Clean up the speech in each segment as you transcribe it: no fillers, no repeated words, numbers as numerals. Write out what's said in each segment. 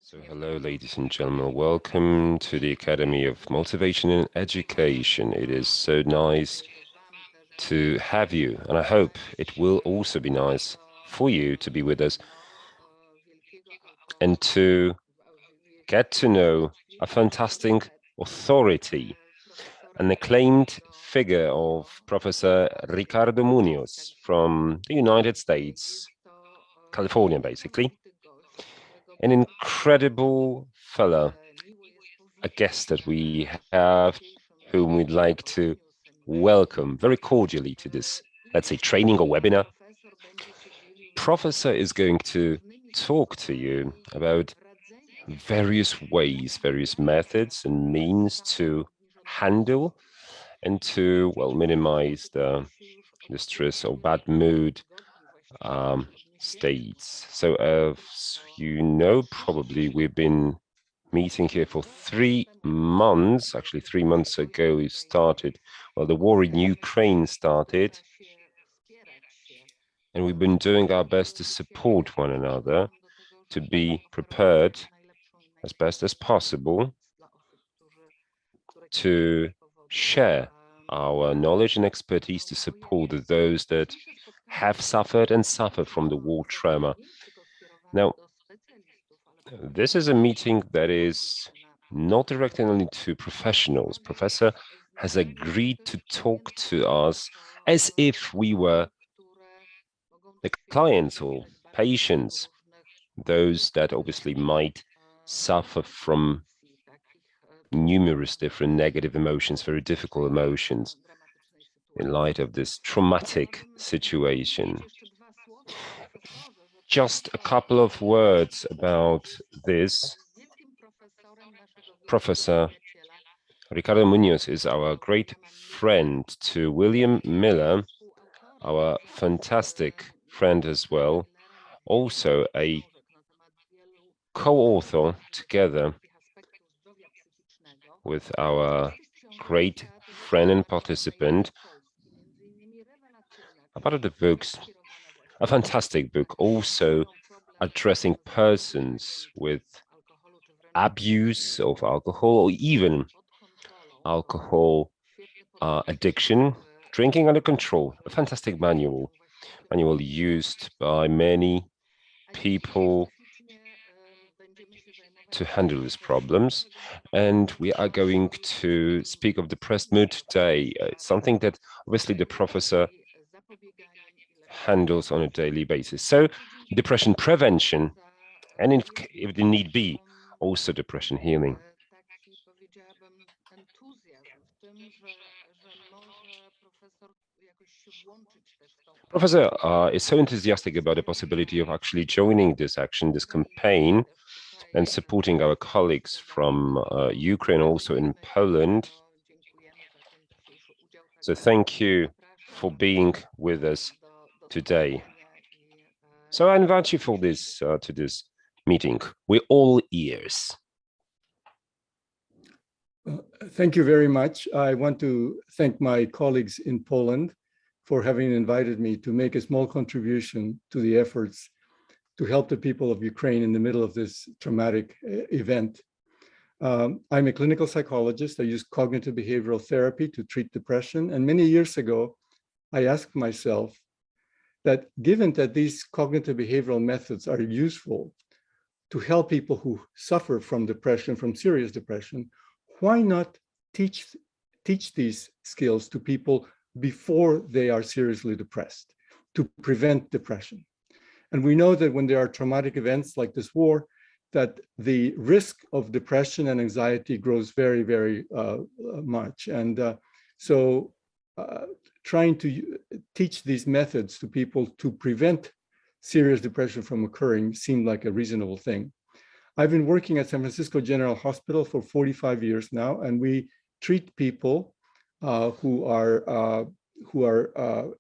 So hello, ladies and gentlemen. Welcome to the Academy of Motivation and Education. It is so nice to have you, and I hope it will also be nice for you to be with us and to get to know a fantastic authority, an acclaimed figure of Professor Ricardo Muñoz from the United States, California, basically. An incredible fella, a guest that we have, whom we'd like to welcome very cordially to this, let's say, training or webinar. Professor is going to talk to you about various ways, various methods and means to handle and to, well, minimize the stress or bad mood states. So as you know, probably we've been meeting here for 3 months. Actually, 3 months ago, we started, well, the war in Ukraine started, and we've been doing our best to support one another, to be prepared as best as possible, to share our knowledge and expertise to support those that have suffered and suffer from the war trauma. Now, this is a meeting that is not directed only to professionals. Professor has agreed to talk to us as if we were the clients or patients, those that obviously might suffer from numerous different negative emotions, very difficult emotions in light of this traumatic situation. Just a couple of words about this. Professor Ricardo Muñoz is our great friend to William Miller, our fantastic friend as well, also a co-author together with our great friend and participant about the books, a fantastic book also addressing persons with abuse of alcohol or even alcohol addiction, drinking under control, a fantastic manual used by many people to handle these problems. And we are going to speak of depressed mood today. It's something that obviously the professor handles on a daily basis. So depression prevention, and if need be, also depression healing. Professor is so enthusiastic about the possibility of actually joining this action, this campaign, and supporting our colleagues from Ukraine, also in Poland. So thank you for being with us today. So I invite you for this to this meeting. We're all ears. Thank you very much. I want to thank my colleagues in Poland for having invited me to make a small contribution to the efforts to help the people of Ukraine in the middle of this traumatic event. I'm a clinical psychologist. I use cognitive behavioral therapy to treat depression. And many years ago, I asked myself that given that these cognitive behavioral methods are useful to help people who suffer from depression, from serious depression, why not teach these skills to people before they are seriously depressed, to prevent depression? And we know that when there are traumatic events like this war, that the risk of depression and anxiety grows very, very much. And so trying to teach these methods to people to prevent serious depression from occurring seemed like a reasonable thing. I've been working at San Francisco General Hospital for 45 years now, and we treat people who are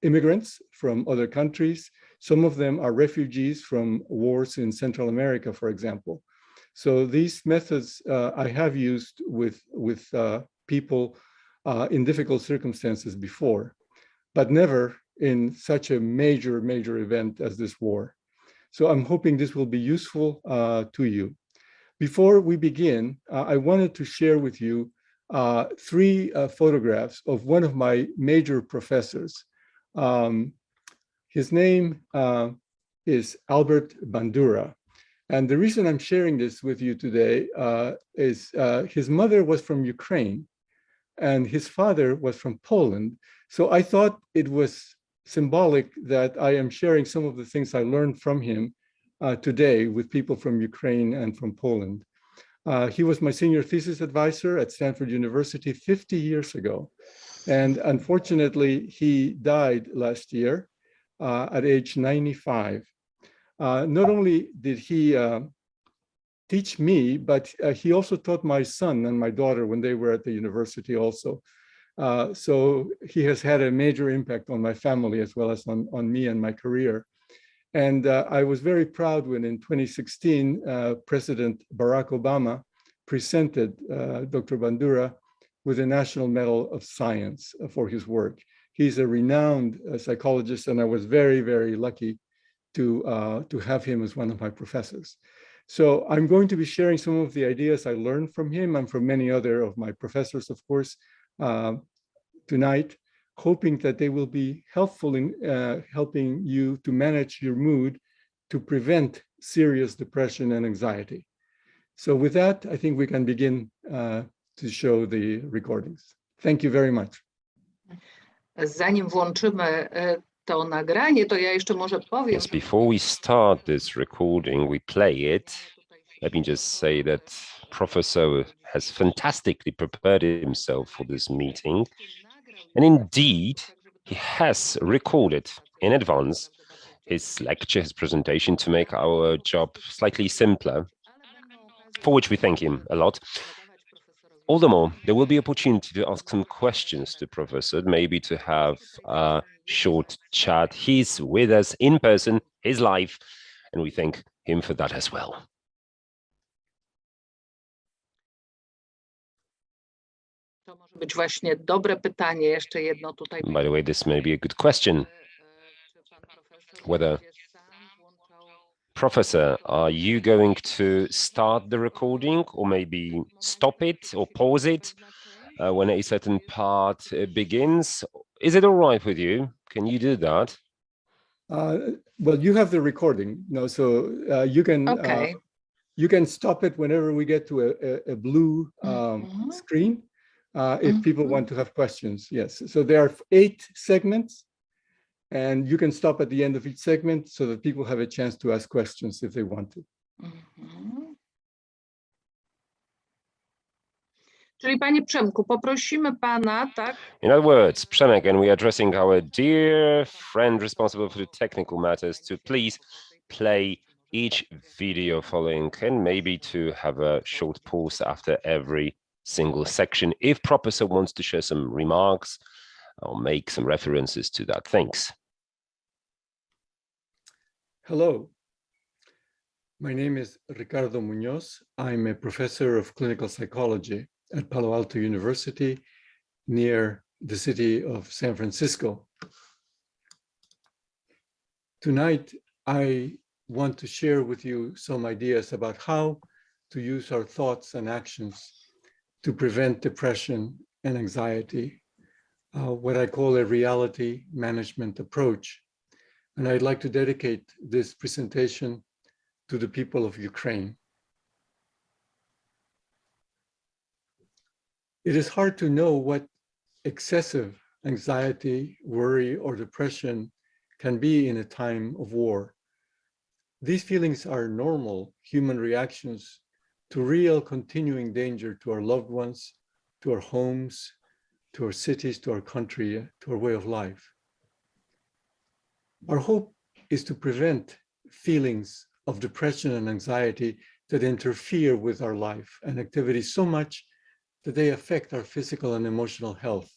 immigrants from other countries. Some of them are refugees from wars in Central America, for example. So these methods I have used with people in difficult circumstances before, but never in such a major event as this war. So I'm hoping this will be useful to you. Before we begin, I wanted to share with you three photographs of one of my major professors. His name is Albert Bandura. And the reason I'm sharing this with you today is his mother was from Ukraine and his father was from Poland. So I thought it was symbolic that I am sharing some of the things I learned from him today with people from Ukraine and from Poland. He was my senior thesis advisor at Stanford University 50 years ago. And unfortunately, he died last year at age 95. Not only did he teach me, but he also taught my son and my daughter when they were at the university also. So he has had a major impact on my family as well as on me and my career. And I was very proud when in 2016, President Barack Obama presented Dr. Bandura with a National Medal of Science for his work. He's a renowned psychologist, and I was very, very lucky to have him as one of my professors. So I'm going to be sharing some of the ideas I learned from him and from many other of my professors, of course, tonight, hoping that they will be helpful in helping you to manage your mood to prevent serious depression and anxiety. So with that, I think we can begin to show the recordings. Thank you very much. Zanim włączymy to nagranie, to ja jeszcze może powiem. Yes, before we start this recording, we play it. Let me just say that Professor has fantastically prepared himself for this meeting. And indeed, he has recorded in advance his lecture, his presentation to make our job slightly simpler, for which we thank him a lot. All the more, there will be opportunity to ask some questions to Professor, maybe to have a short chat. He's with us in person, he's live, and we thank him for that as well. To może być właśnie dobre pytanie, jeszcze jedno tutaj. By the way, this may be a good question. Whether, Professor, are you going to start the recording or maybe stop it or pause it when a certain part begins? Is it all right with you? Can you do that? Well, you have the recording, no, so you can stop it whenever we get to a blue screen. If people want to have questions, yes. So there are 8 segments, and you can stop at the end of each segment so that people have a chance to ask questions if they want to. Czyli panie Przemku, poprosimy pana, tak? In other words, Przemek, and we are addressing our dear friend responsible for the technical matters to please play each video following and maybe to have a short pause after every single section if Professor wants to share some remarks or make some references to that. Thanks. Hello, my name is Ricardo Muñoz. I'm a professor of clinical psychology at Palo Alto University near the city of San Francisco. Tonight, I want to share with you some ideas about how to use our thoughts and actions to prevent depression and anxiety, what I call a reality management approach. And I'd like to dedicate this presentation to the people of Ukraine. It is hard to know what excessive anxiety, worry, or depression can be in a time of war. These feelings are normal human reactions to real continuing danger to our loved ones, to our homes, to our cities, to our country, to our way of life. Our hope is to prevent feelings of depression and anxiety that interfere with our life and activities so much that they affect our physical and emotional health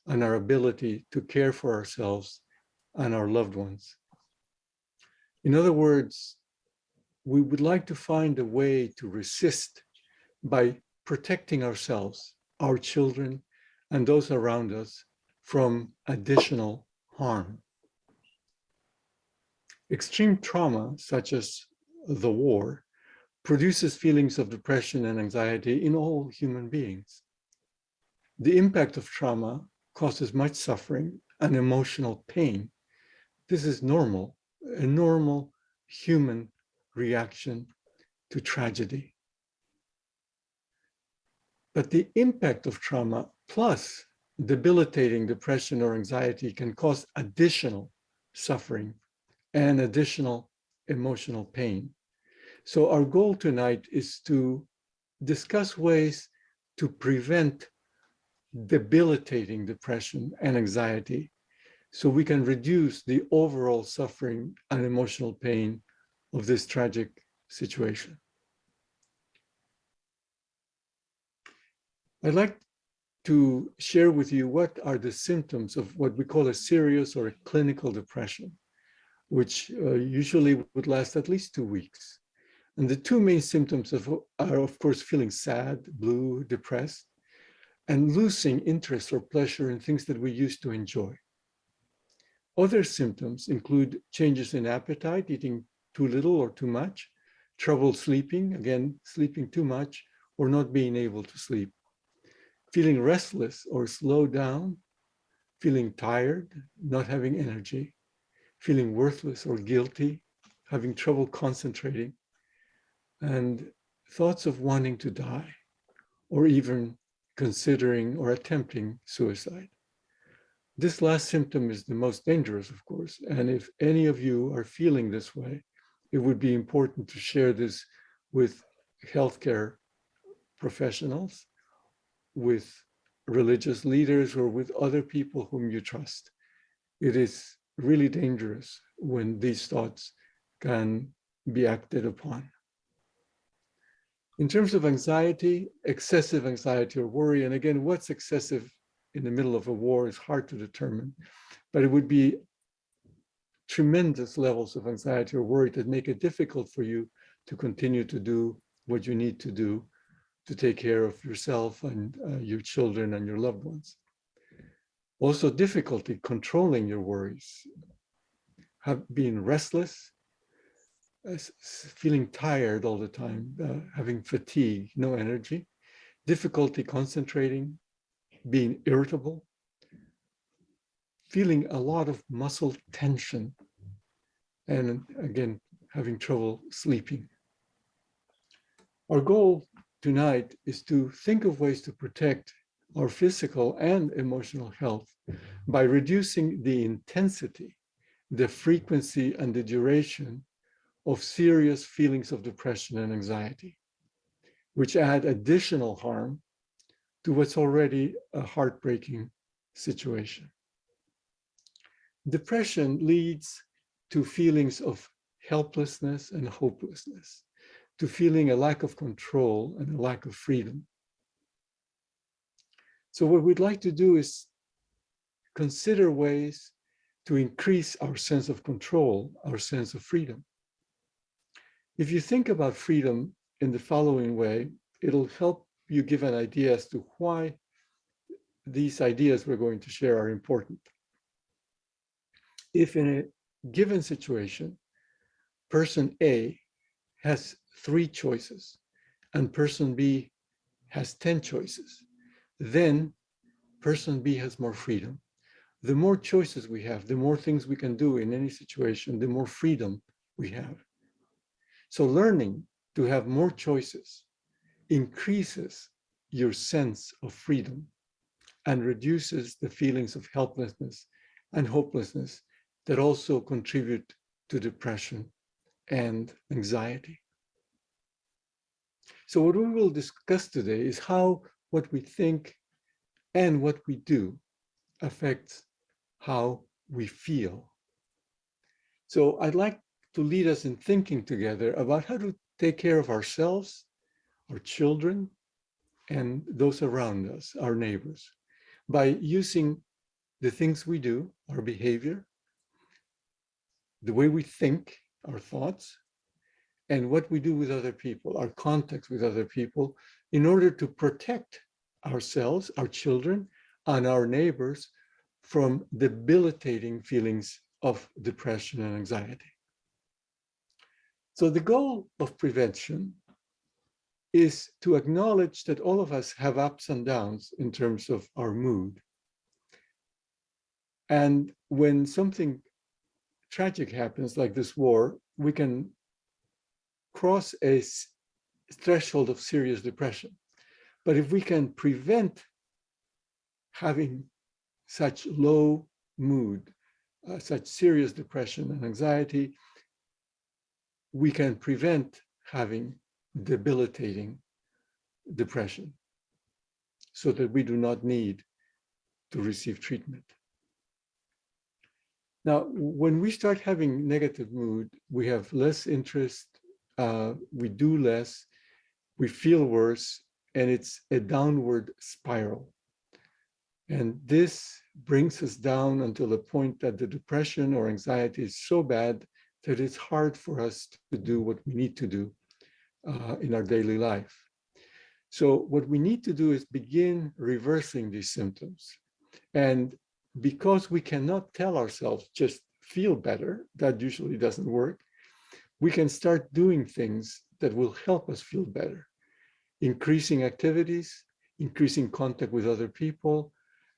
and our ability to care for ourselves and our loved ones. In other words, we would like to find a way to resist by protecting ourselves, our children, and those around us from additional harm. Extreme trauma, such as the war, produces feelings of depression and anxiety in all human beings. The impact of trauma causes much suffering and emotional pain. This is normal, a normal human reaction to tragedy. But the impact of trauma plus debilitating depression or anxiety can cause additional suffering and additional emotional pain. So our goal tonight is to discuss ways to prevent debilitating depression and anxiety so we can reduce the overall suffering and emotional pain of this tragic situation. I'd like to share with you what are the symptoms of what we call a serious or a clinical depression, which usually would last at least 2 weeks. And the two main symptoms are, of course, feeling sad, blue, depressed, and losing interest or pleasure in things that we used to enjoy. Other symptoms include changes in appetite, eating too little or too much, trouble sleeping, again, sleeping too much, or not being able to sleep, feeling restless or slowed down, feeling tired, not having energy, feeling worthless or guilty, having trouble concentrating, and thoughts of wanting to die, or even considering or attempting suicide. This last symptom is the most dangerous, of course, and if any of you are feeling this way, it would be important to share this with healthcare professionals, with religious leaders, or with other people whom you trust. It is really dangerous when these thoughts can be acted upon. In terms of anxiety, excessive anxiety or worry, and again, what's excessive in the middle of a war is hard to determine, but it would be tremendous levels of anxiety or worry that make it difficult for you to continue to do what you need to do to take care of yourself and your children and your loved ones. Also, difficulty controlling your worries, being restless, feeling tired all the time, having fatigue, no energy, difficulty concentrating, being irritable, feeling a lot of muscle tension, and again, having trouble sleeping. Our goal tonight is to think of ways to protect our physical and emotional health by reducing the intensity, the frequency, and the duration of serious feelings of depression and anxiety, which add additional harm to what's already a heartbreaking situation. Depression leads to feelings of helplessness and hopelessness, to feeling a lack of control and a lack of freedom. So what we'd like to do is consider ways to increase our sense of control, our sense of freedom. If you think about freedom in the following way, it'll help you give an idea as to why these ideas we're going to share are important. If in a given situation, person A has 3 choices and person B has 10 choices, then person B has more freedom. The more choices we have, the more things we can do in any situation, the more freedom we have. So learning to have more choices increases your sense of freedom and reduces the feelings of helplessness and hopelessness that also contribute to depression and anxiety. So what we will discuss today is how what we think and what we do affects how we feel. So I'd like to lead us in thinking together about how to take care of ourselves, our children, and those around us, our neighbors, by using the things we do, our behavior, the way we think, our thoughts, and what we do with other people, our contacts with other people, in order to protect ourselves, our children, and our neighbors from debilitating feelings of depression and anxiety. So the goal of prevention is to acknowledge that all of us have ups and downs in terms of our mood. And when something tragic happens, like this war, we can cross a threshold of serious depression. But if we can prevent having such low mood, such serious depression and anxiety, we can prevent having debilitating depression so that we do not need to receive treatment. Now, when we start having negative mood, we have less interest, we do less, we feel worse, and it's a downward spiral. And this brings us down until the point that the depression or anxiety is so bad that it's hard for us to do what we need to do in our daily life. So what we need to do is begin reversing these symptoms. And because we cannot tell ourselves, just feel better, that usually doesn't work, we can start doing things that will help us feel better. Increasing activities, increasing contact with other people,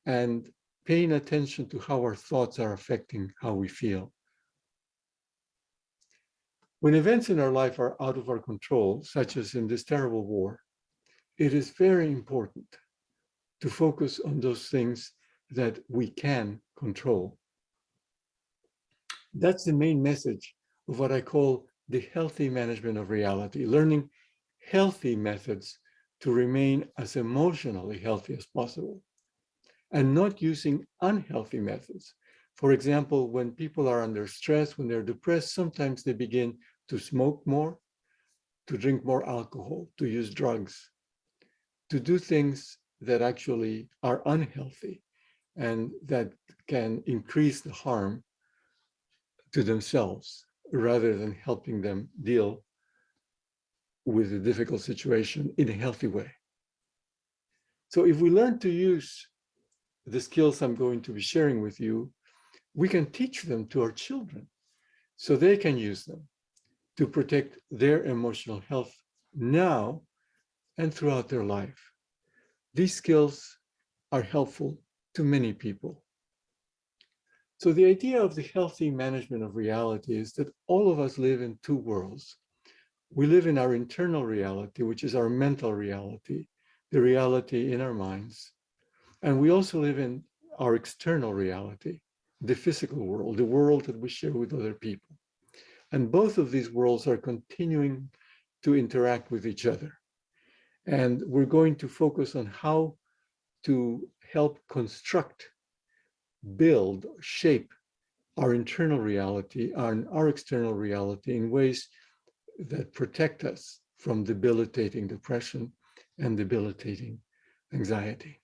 and paying attention to how our thoughts are affecting how we feel. When events in our life are out of our control, such as in this terrible war, it is very important to focus on those things that we can control. That's the main message of what I call the healthy management of reality, learning healthy methods to remain as emotionally healthy as possible, and not using unhealthy methods. For example, when people are under stress, when they're depressed, sometimes they begin to smoke more, to drink more alcohol, to use drugs, to do things that actually are unhealthy and that can increase the harm to themselves rather than helping them deal with a difficult situation in a healthy way. So if we learn to use the skills I'm going to be sharing with you, we can teach them to our children so they can use them to protect their emotional health now and throughout their life. These skills are helpful to many people. So the idea of the healthy management of reality is that all of us live in two worlds. We live in our internal reality, which is our mental reality, the reality in our minds. And we also live in our external reality, the physical world, the world that we share with other people. And both of these worlds are continuing to interact with each other. And we're going to focus on how to help construct, build, shape our internal reality and our external reality in ways that protect us from debilitating depression and debilitating anxiety.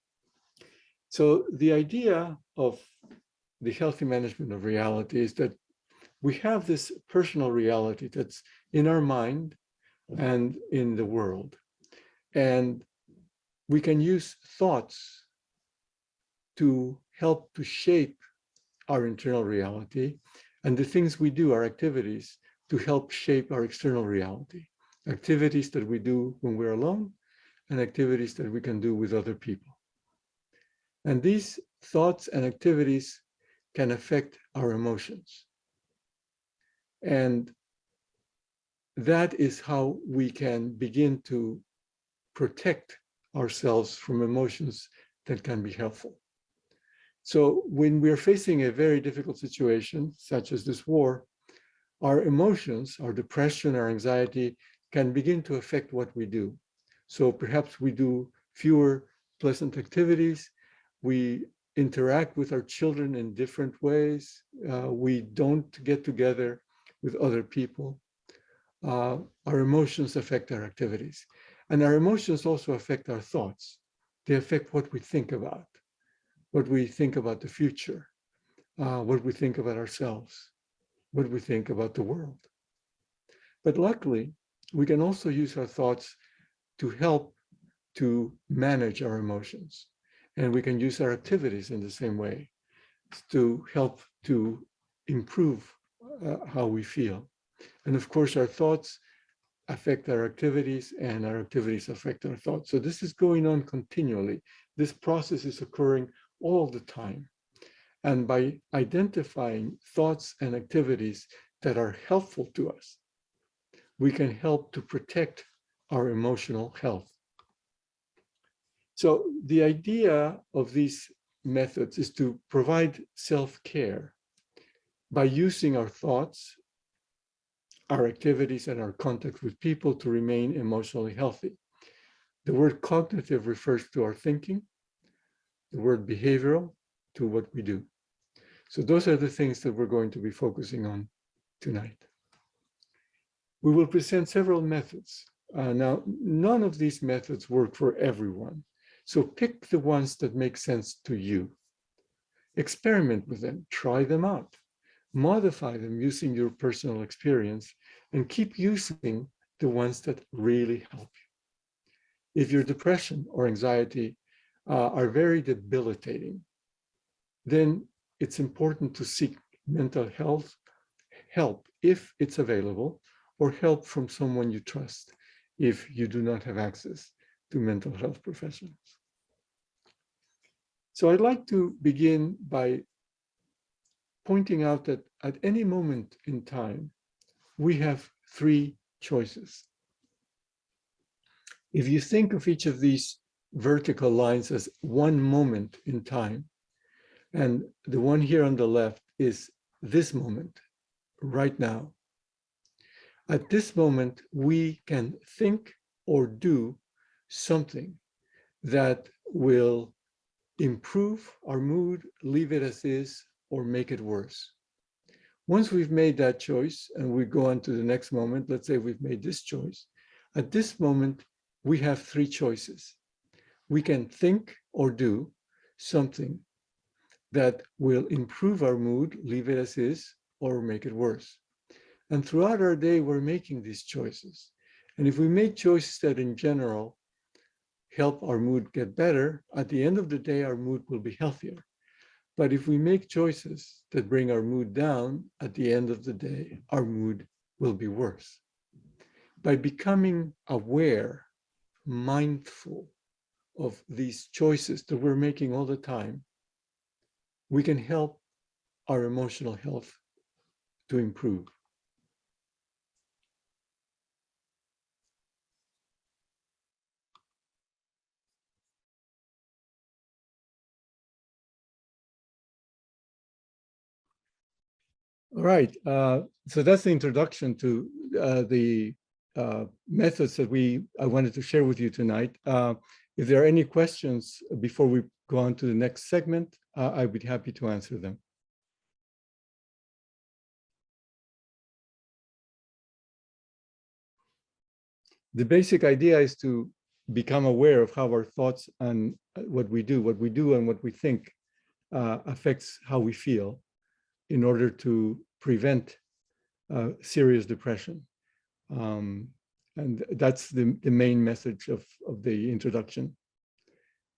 So the idea of the healthy management of reality is that we have this personal reality that's in our mind and in the world. And we can use thoughts to help to shape our internal reality, and the things we do, our activities, to help shape our external reality. Activities that we do when we're alone, and activities that we can do with other people. And these thoughts and activities can affect our emotions. And that is how we can begin to protect ourselves from emotions that can be helpful. So when we're facing a very difficult situation, such as this war, our emotions, our depression, our anxiety can begin to affect what we do. So perhaps we do fewer pleasant activities, we interact with our children in different ways, we don't get together with other people. Our emotions affect our activities. And our emotions also affect our thoughts. They affect what we think about the future, what we think about ourselves, what we think about the world. But luckily, we can also use our thoughts to help to manage our emotions. And we can use our activities in the same way to help to improve how we feel. And of course, our thoughts affect our activities, and our activities affect our thoughts. So this is going on continually. This process is occurring all the time. And by identifying thoughts and activities that are helpful to us, we can help to protect our emotional health. So the idea of these methods is to provide self-care by using our thoughts, our activities, and our contact with people to remain emotionally healthy. The word cognitive refers to our thinking, the word behavioral to what we do. So those are the things that we're going to be focusing on tonight. We will present several methods. Now, none of these methods work for everyone. So pick the ones that make sense to you. Experiment with them, try them out, modify them using your personal experience, and keep using the ones that really help you. If your depression or anxiety are very debilitating, then it's important to seek mental health help if it's available, or help from someone you trust if you do not have access to mental health professionals. So I'd like to begin by pointing out that at any moment in time, we have three choices. If you think of each of these vertical lines as one moment in time, and the one here on the left is this moment, right now. At this moment, we can think or do something that will improve our mood, leave it as is, or make it worse. Once we've made that choice and we go on to the next moment, let's say we've made this choice, at this moment, we have three choices. We can think or do something that will improve our mood, leave it as is, or make it worse. And throughout our day, we're making these choices. And if we make choices that in general help our mood get better, at the end of the day, our mood will be healthier. But if we make choices that bring our mood down, at the end of the day, our mood will be worse. By becoming aware, mindful of these choices that we're making all the time, we can help our emotional health to improve. All right, so that's the introduction to the methods that I wanted to share with you tonight. If there are any questions before we go on to the next segment, I'd be happy to answer them. The basic idea is to become aware of how our thoughts and what we do and what we think affects how we feel in order to prevent serious depression. And that's the main message of the introduction.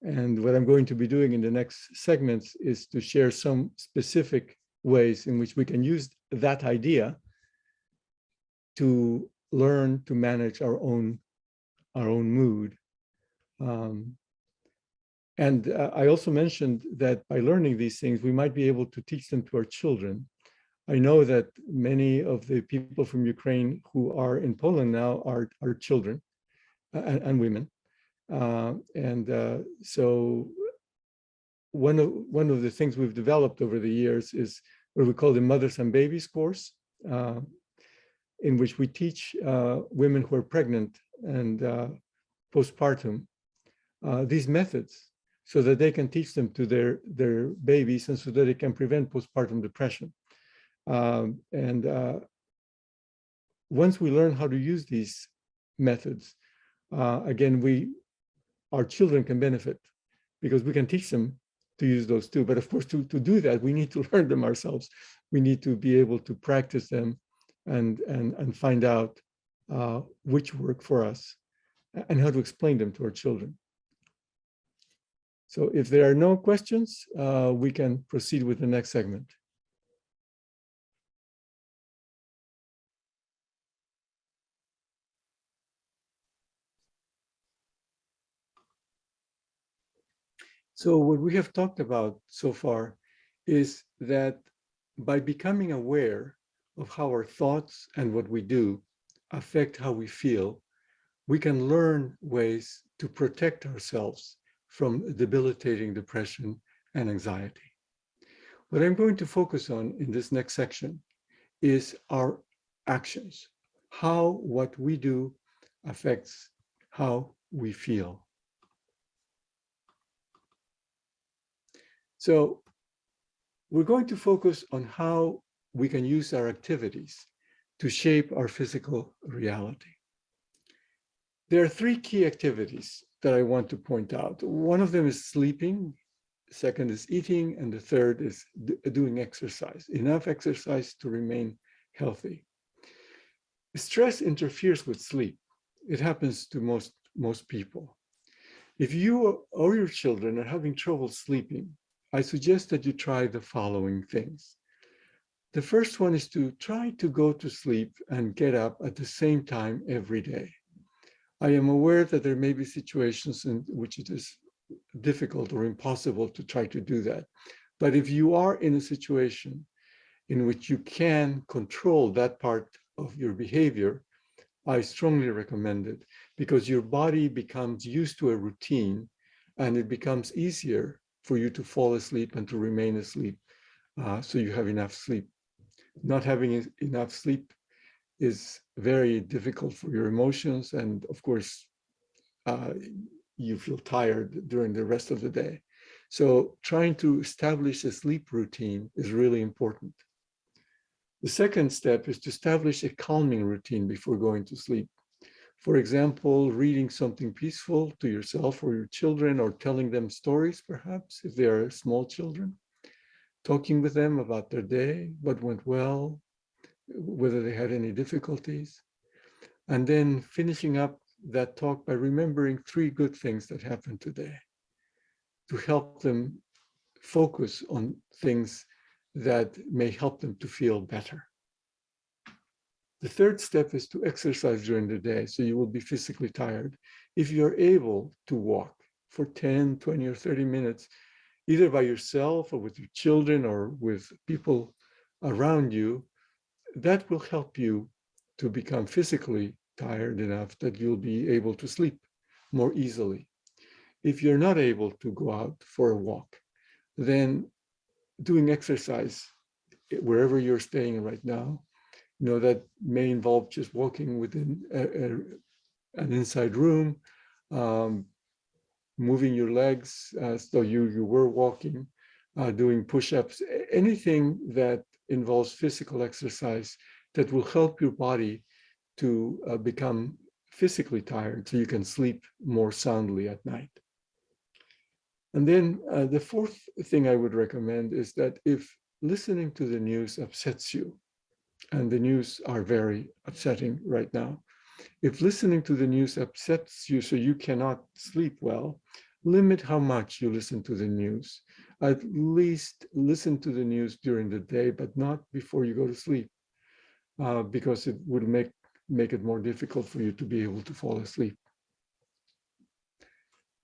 And what I'm going to be doing in the next segments is to share some specific ways in which we can use that idea to learn to manage our own mood. And I also mentioned that by learning these things, we might be able to teach them to our children. I know that many of the people from Ukraine who are in Poland now are children and women. So one of the things we've developed over the years is what we call the Mothers and Babies course, in which we teach women who are pregnant and postpartum these methods so that they can teach them to their babies and so that they can prevent postpartum depression. Once we learn how to use these methods, again, our children can benefit because we can teach them to use those too. But of course, to do that, we need to learn them ourselves. We need to be able to practice them and find out which work for us and how to explain them to our children. So if there are no questions, we can proceed with the next segment. So what we have talked about so far is that by becoming aware of how our thoughts and what we do affect how we feel, we can learn ways to protect ourselves from debilitating depression and anxiety. What I'm going to focus on in this next section is our actions, how what we do affects how we feel. So we're going to focus on how we can use our activities to shape our physical reality. There are three key activities that I want to point out. One of them is sleeping, the second is eating, and the third is doing exercise, enough exercise to remain healthy. Stress interferes with sleep. It happens to most people. If you or your children are having trouble sleeping, I suggest that you try the following things. The first one is to try to go to sleep and get up at the same time every day. I am aware that there may be situations in which it is difficult or impossible to try to do that. But if you are in a situation in which you can control that part of your behavior, I strongly recommend it, because your body becomes used to a routine and it becomes easier for you to fall asleep and to remain asleep, so you have enough sleep. Not having enough sleep is very difficult for your emotions, and of course, you feel tired during the rest of the day. So trying to establish a sleep routine is really important. The second step is to establish a calming routine before going to sleep. For example, reading something peaceful to yourself or your children, or telling them stories, perhaps, if they are small children, talking with them about their day, what went well, whether they had any difficulties, and then finishing up that talk by remembering three good things that happened today, to help them focus on things that may help them to feel better. The third step is to exercise during the day, so you will be physically tired. If you're able to walk for 10, 20, or 30 minutes, either by yourself or with your children or with people around you, that will help you to become physically tired enough that you'll be able to sleep more easily. If you're not able to go out for a walk, then doing exercise wherever you're staying right now, that may involve just walking within an inside room, moving your legs as though you were walking, doing push-ups, anything that involves physical exercise that will help your body to become physically tired so you can sleep more soundly at night. And then the fourth thing I would recommend is that if listening to the news upsets you, and the news are very upsetting right now, if listening to the news upsets you so you cannot sleep well, limit how much you listen to the news. At least listen to the news during the day, but not before you go to sleep, because it would make it more difficult for you to be able to fall asleep.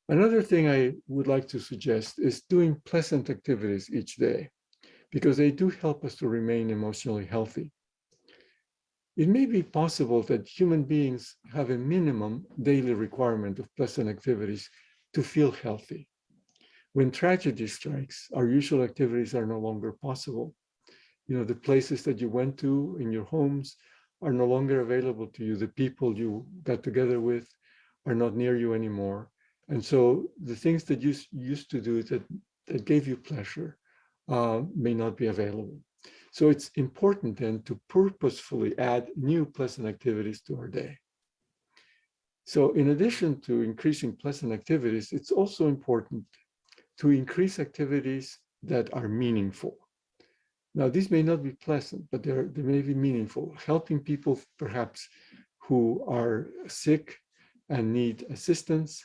Another thing I would like to suggest is doing pleasant activities each day, because they do help us to remain emotionally healthy. It may be possible that human beings have a minimum daily requirement of pleasant activities to feel healthy. When tragedy strikes, our usual activities are no longer possible. The places that you went to in your homes are no longer available to you. The people you got together with are not near you anymore. And so the things that you used to do that gave you pleasure may not be available. So it's important then to purposefully add new pleasant activities to our day. So in addition to increasing pleasant activities, it's also important to increase activities that are meaningful. Now, these may not be pleasant, but they may be meaningful. Helping people perhaps who are sick and need assistance,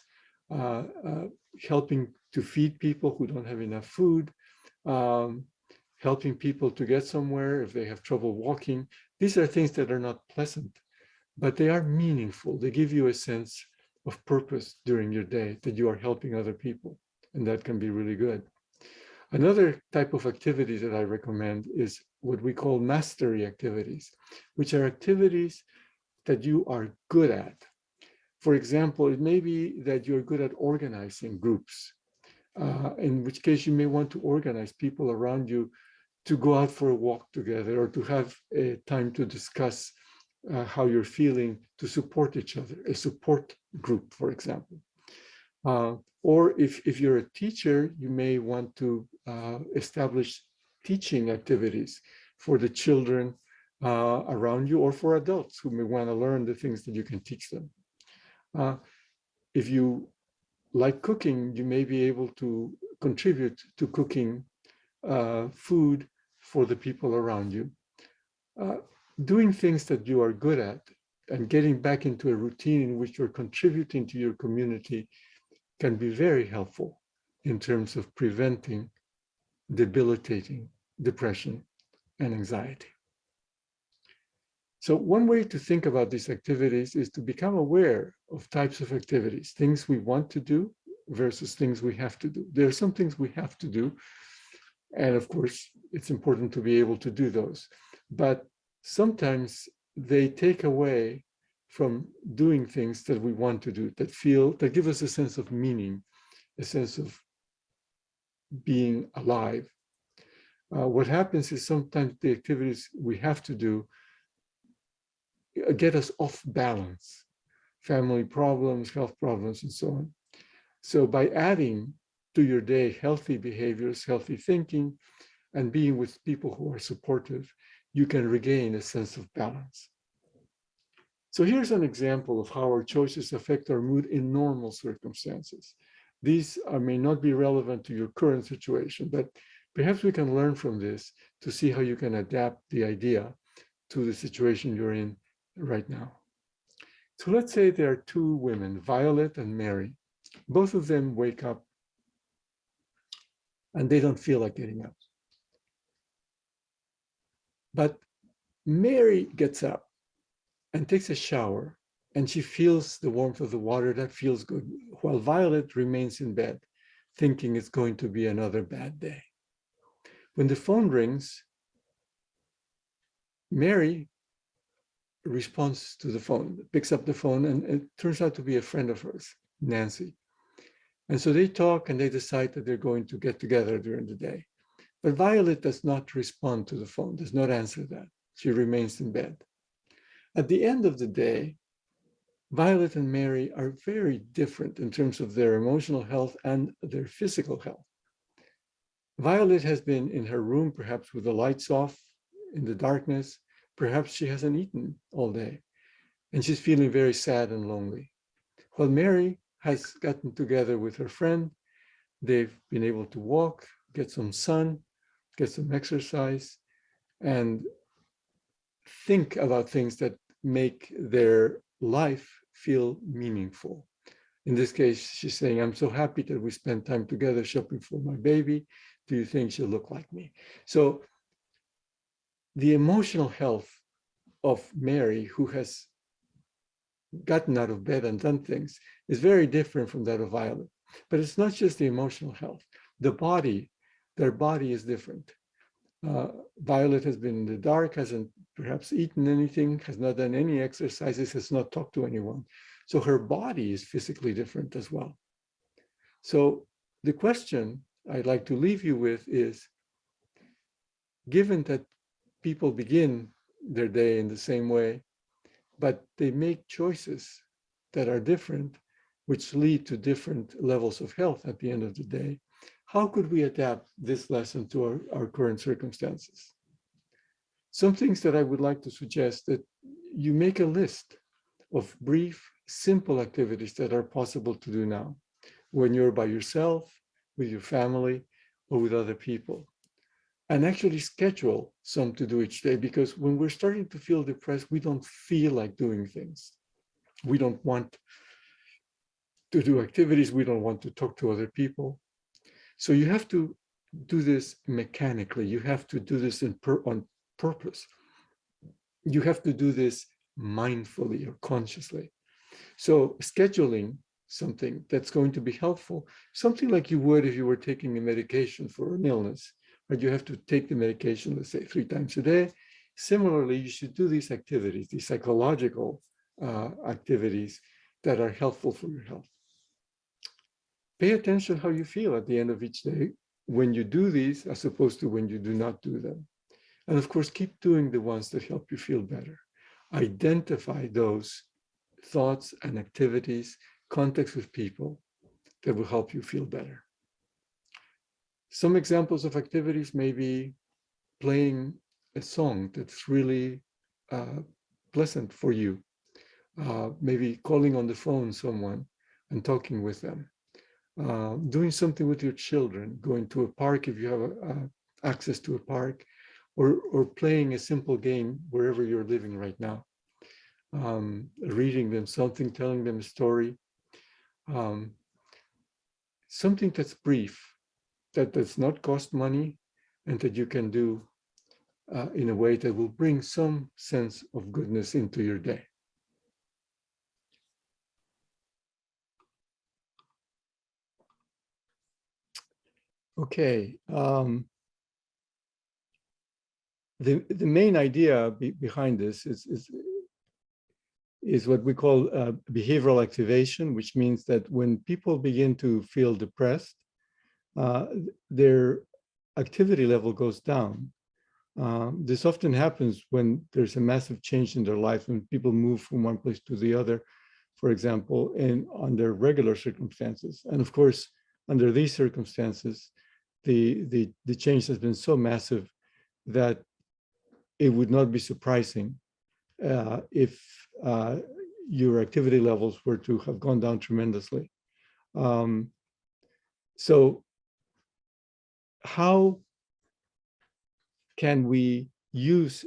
helping to feed people who don't have enough food, helping people to get somewhere if they have trouble walking. These are things that are not pleasant, but they are meaningful. They give you a sense of purpose during your day, that you are helping other people. and that can be really good. Another type of activity that I recommend is what we call mastery activities, which are activities that you are good at. For example, it may be that you're good at organizing groups, in which case you may want to organize people around you to go out for a walk together, or to have a time to discuss how you're feeling, to support each other, a support group, for example. Or if you're a teacher, you may want to establish teaching activities for the children around you, or for adults who may want to learn the things that you can teach them. If you like cooking, you may be able to contribute to cooking food for the people around you. Doing things that you are good at and getting back into a routine in which you're contributing to your community can be very helpful in terms of preventing debilitating depression and anxiety. So one way to think about these activities is to become aware of types of activities, things we want to do versus things we have to do. There are some things we have to do, and of course, it's important to be able to do those. But sometimes they take away from doing things that we want to do, that give us a sense of meaning, a sense of being alive. What happens is sometimes the activities we have to do get us off balance, family problems, health problems, and so on. So by adding to your day healthy behaviors, healthy thinking, and being with people who are supportive, you can regain a sense of balance. So here's an example of how our choices affect our mood in normal circumstances. These may not be relevant to your current situation, but perhaps we can learn from this to see how you can adapt the idea to the situation you're in right now. So let's say there are two women, Violet and Mary. Both of them wake up and they don't feel like getting up. But Mary gets up and takes a shower, and she feels the warmth of the water. That feels good, while Violet remains in bed, thinking it's going to be another bad day. When the phone rings, Mary responds to the phone, picks up the phone, and it turns out to be a friend of hers, Nancy. And so they talk and they decide that they're going to get together during the day. But Violet does not respond to the phone, does not answer that. She remains in bed. At the end of the day, Violet and Mary are very different in terms of their emotional health and their physical health. Violet has been in her room, perhaps with the lights off, in the darkness. Perhaps she hasn't eaten all day, and she's feeling very sad and lonely. While Mary has gotten together with her friend, they've been able to walk, get some sun, get some exercise, and think about things that make their life feel meaningful. In this case, she's saying, I'm so happy that we spent time together shopping for my baby. Do you think she'll look like me? So the emotional health of Mary, who has gotten out of bed and done things, is very different from that of Violet. But it's not just the emotional health. The body, their body is different. Violet has been in the dark, hasn't perhaps eaten anything, has not done any exercises, has not talked to anyone. So her body is physically different as well. So the question I'd like to leave you with is, given that people begin their day in the same way, but they make choices that are different, which lead to different levels of health at the end of the day, how could we adapt this lesson to our current circumstances? Some things that I would like to suggest that you make a list of brief, simple activities that are possible to do now when you're by yourself, with your family, or with other people. And actually schedule some to do each day, because when we're starting to feel depressed, we don't feel like doing things. We don't want to do activities. We don't want to talk to other people. So you have to do this mechanically. You have to do this on purpose. You have to do this mindfully or consciously. So scheduling something that's going to be helpful, something like you would if you were taking a medication for an illness, but you have to take the medication, let's say 3 times a day. Similarly, you should do these activities, these psychological activities that are helpful for your health. Pay attention how you feel at the end of each day when you do these, as opposed to when you do not do them. And of course, keep doing the ones that help you feel better. Identify those thoughts and activities, contacts with people that will help you feel better. Some examples of activities may be playing a song that's really pleasant for you. Maybe calling on the phone someone and talking with them. Doing something with your children, going to a park if you have access to a park, or playing a simple game wherever you're living right now. Reading them something, telling them a story. Something that's brief, that does not cost money, and that you can do in a way that will bring some sense of goodness into your day. Okay. The main idea behind this is what we call behavioral activation, which means that when people begin to feel depressed, their activity level goes down. This often happens when there's a massive change in their life, when people move from one place to the other, for example, under regular circumstances. And of course, under these circumstances, the change has been so massive that it would not be surprising if your activity levels were to have gone down tremendously. So how can we use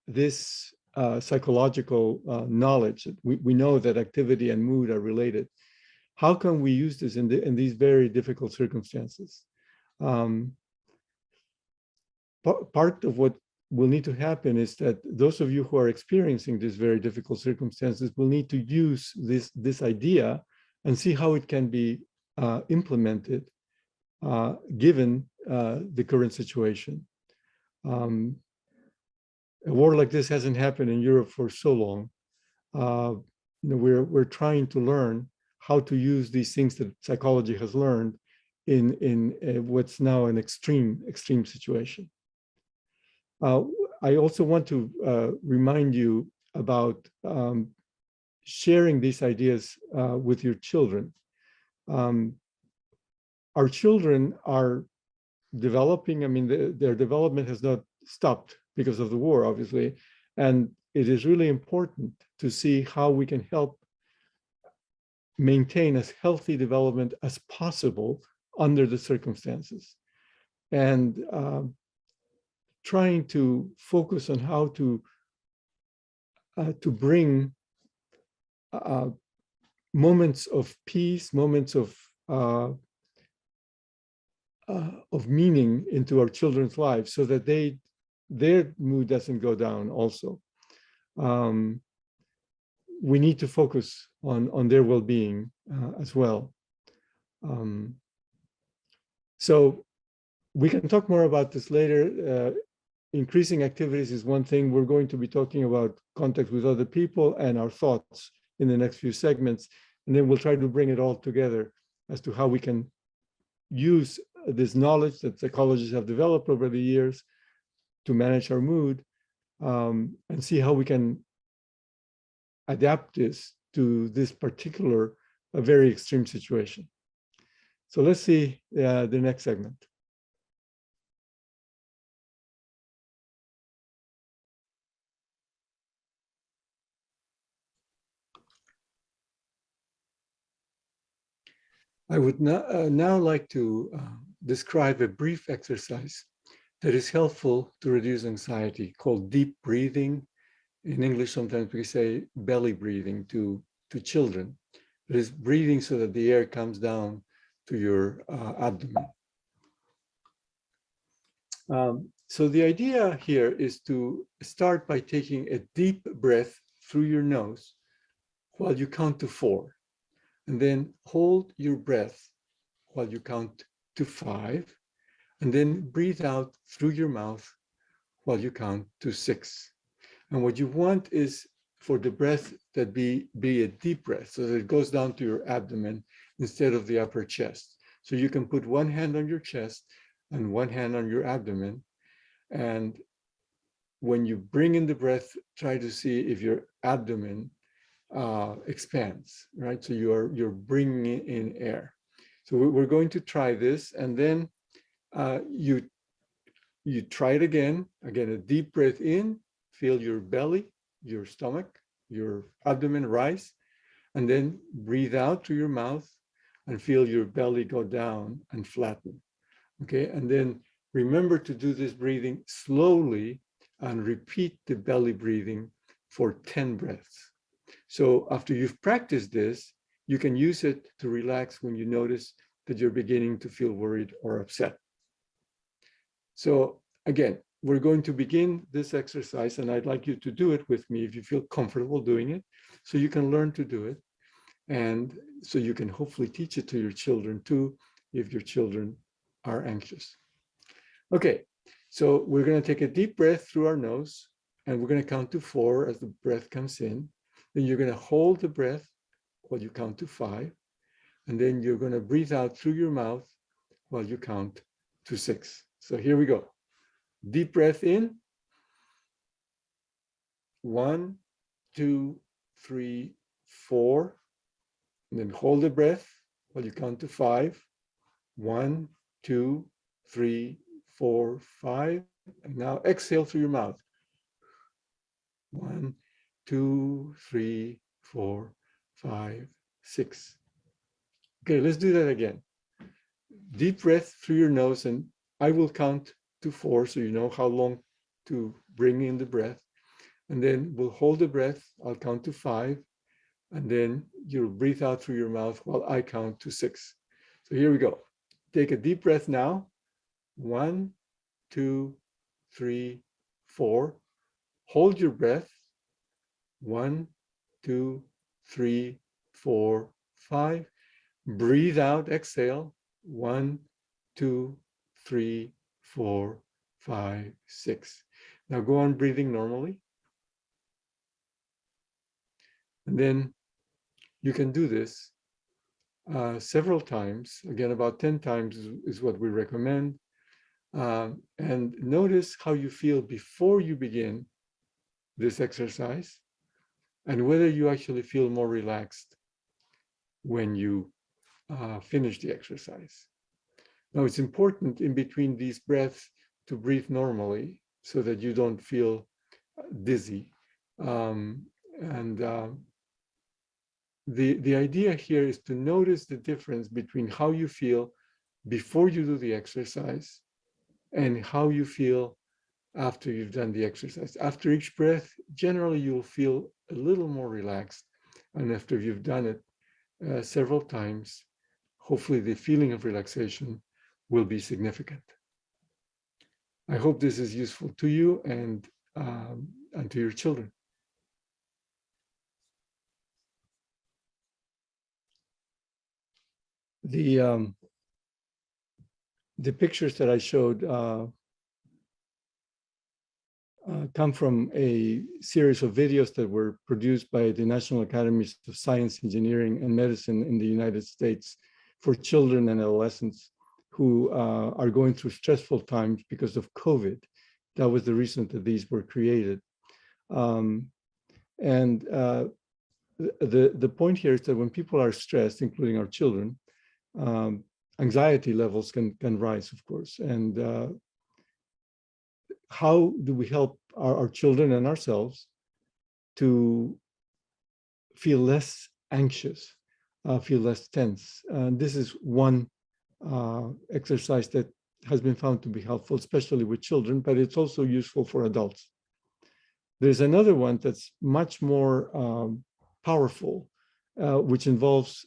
this psychological knowledge? We know that activity and mood are related. How can we use this in these very difficult circumstances? Part of what will need to happen is that those of you who are experiencing these very difficult circumstances will need to use this idea and see how it can be implemented given the current situation. A war like this hasn't happened in Europe for so long. We're trying to learn how to use these things that psychology has learned in what's now an extreme situation. I also want to remind you about sharing these ideas with your children. Our children are developing. I mean, their development has not stopped because of the war, obviously. And it is really important to see how we can help maintain as healthy development as possible under the circumstances. And trying to focus on how to bring moments of peace, moments of meaning into our children's lives, so that their mood doesn't go down also. We need to focus on their well-being as well. So we can talk more about this later. Increasing activities is one thing. We're going to be talking about contact with other people and our thoughts in the next few segments. And then we'll try to bring it all together as to how we can use this knowledge that psychologists have developed over the years to manage our mood, and see how we can adapt this to this particular very extreme situation. So let's see the next segment. I would now like to describe a brief exercise that is helpful to reduce anxiety, called deep breathing. In English, sometimes we say belly breathing to children. It is breathing so that the air comes down to your abdomen. So the idea here is to start by taking a deep breath through your nose while you count to 4. and then hold your breath while you count to 5, and then breathe out through your mouth while you count to 6. And what you want is for the breath that be a deep breath, so that it goes down to your abdomen instead of the upper chest. So you can put one hand on your chest and one hand on your abdomen. And when you bring in the breath, try to see if your abdomen expands, right? So you're bringing in air. So we're going to try this, and then you try it again. Again, a deep breath in, feel your belly, your stomach, your abdomen rise, and then breathe out through your mouth and feel your belly go down and flatten. Okay, and then remember to do this breathing slowly and repeat the belly breathing for 10 breaths. So after you've practiced this, you can use it to relax when you notice that you're beginning to feel worried or upset. So again, we're going to begin this exercise, and I'd like you to do it with me if you feel comfortable doing it, so you can learn to do it. And so you can hopefully teach it to your children too, if your children are anxious. Okay, so we're going to take a deep breath through our nose, and we're going to count to 4 as the breath comes in. Then you're going to hold the breath while you count to 5. And then you're going to breathe out through your mouth while you count to 6. So here we go. Deep breath in. 1, 2, 3, 4. And then hold the breath while you count to 5. 1, 2, 3, 4, 5. And now exhale through your mouth. 1, 2, 3, 4, 5, 6. Okay, let's do that again. Deep breath through your nose, and I will count to 4 so you know how long to bring in the breath. And then we'll hold the breath. I'll count to 5. And then you'll breathe out through your mouth while I count to 6. So here we go. Take a deep breath now. 1, 2, 3, 4. Hold your breath. 1, 2, 3, 4, 5. Breathe out, exhale. 1, 2, 3, 4, 5, 6. Now go on breathing normally. And then you can do this several times. Again, about 10 times is what we recommend. And notice how you feel before you begin this exercise, and whether you actually feel more relaxed when you finish the exercise. Now, it's important in between these breaths to breathe normally so that you don't feel dizzy. The idea here is to notice the difference between how you feel before you do the exercise and how you feel after you've done the exercise. After each breath, generally you'll feel a little more relaxed. And after you've done it several times, hopefully the feeling of relaxation will be significant. I hope this is useful to you and to your children. The pictures that I showed come from a series of videos that were produced by the National Academies of Science, Engineering, and Medicine in the United States for children and adolescents who are going through stressful times because of COVID. That was the reason that these were created. The point here is that when people are stressed, including our children, anxiety levels can rise, of course. And how do we help our children and ourselves to feel less anxious, feel less tense? And this is one exercise that has been found to be helpful, especially with children, but it's also useful for adults. There's another one that's much more powerful, which involves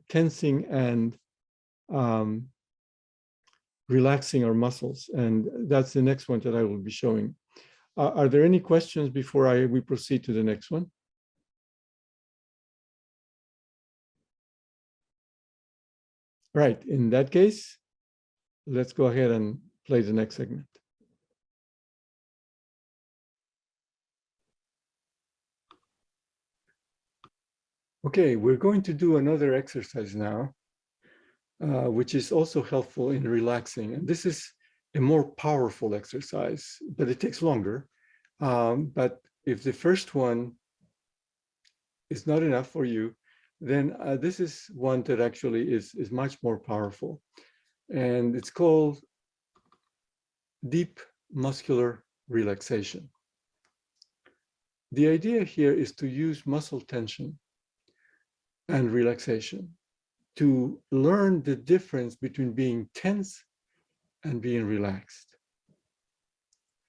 tensing and relaxing our muscles. And that's the next one that I will be showing. Are there any questions before we proceed to the next one? Right, in that case, let's go ahead and play the next segment. Okay, we're going to do another exercise now, which is also helpful in relaxing. And this is a more powerful exercise, but it takes longer. But if the first one is not enough for you, then this is one that actually is much more powerful. And it's called deep muscular relaxation. The idea here is to use muscle tension and relaxation to learn the difference between being tense and being relaxed.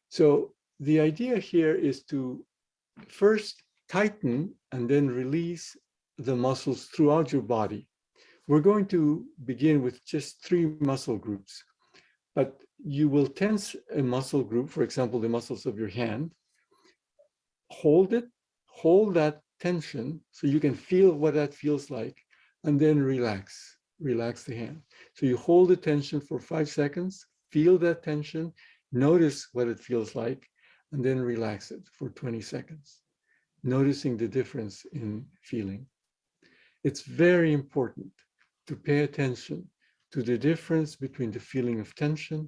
So the idea here is to first tighten and then release the muscles throughout your body. We're going to begin with just 3 muscle groups, but you will tense a muscle group, for example, the muscles of your hand, hold it, hold that tension so you can feel what that feels like, and then relax the hand. So you hold the tension for 5 seconds, feel that tension, notice what it feels like, and then relax it for 20 seconds, noticing the difference in feeling. It's very important to pay attention to the difference between the feeling of tension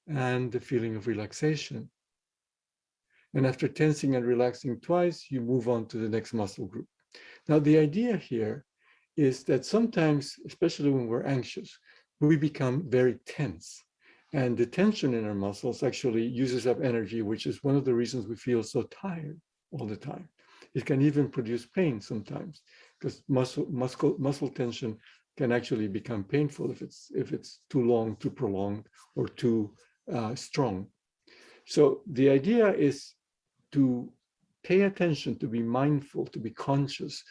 and the feeling of relaxation. And after tensing and relaxing twice, you move on to the next muscle group. Now, the idea here is that sometimes, especially when we're anxious, we become very tense. And the tension in our muscles actually uses up energy, which is one of the reasons we feel so tired all the time. It can even produce pain sometimes, because muscle tension can actually become painful if it's too long, too prolonged, or too strong. So the idea is to pay attention, to be mindful, to be conscious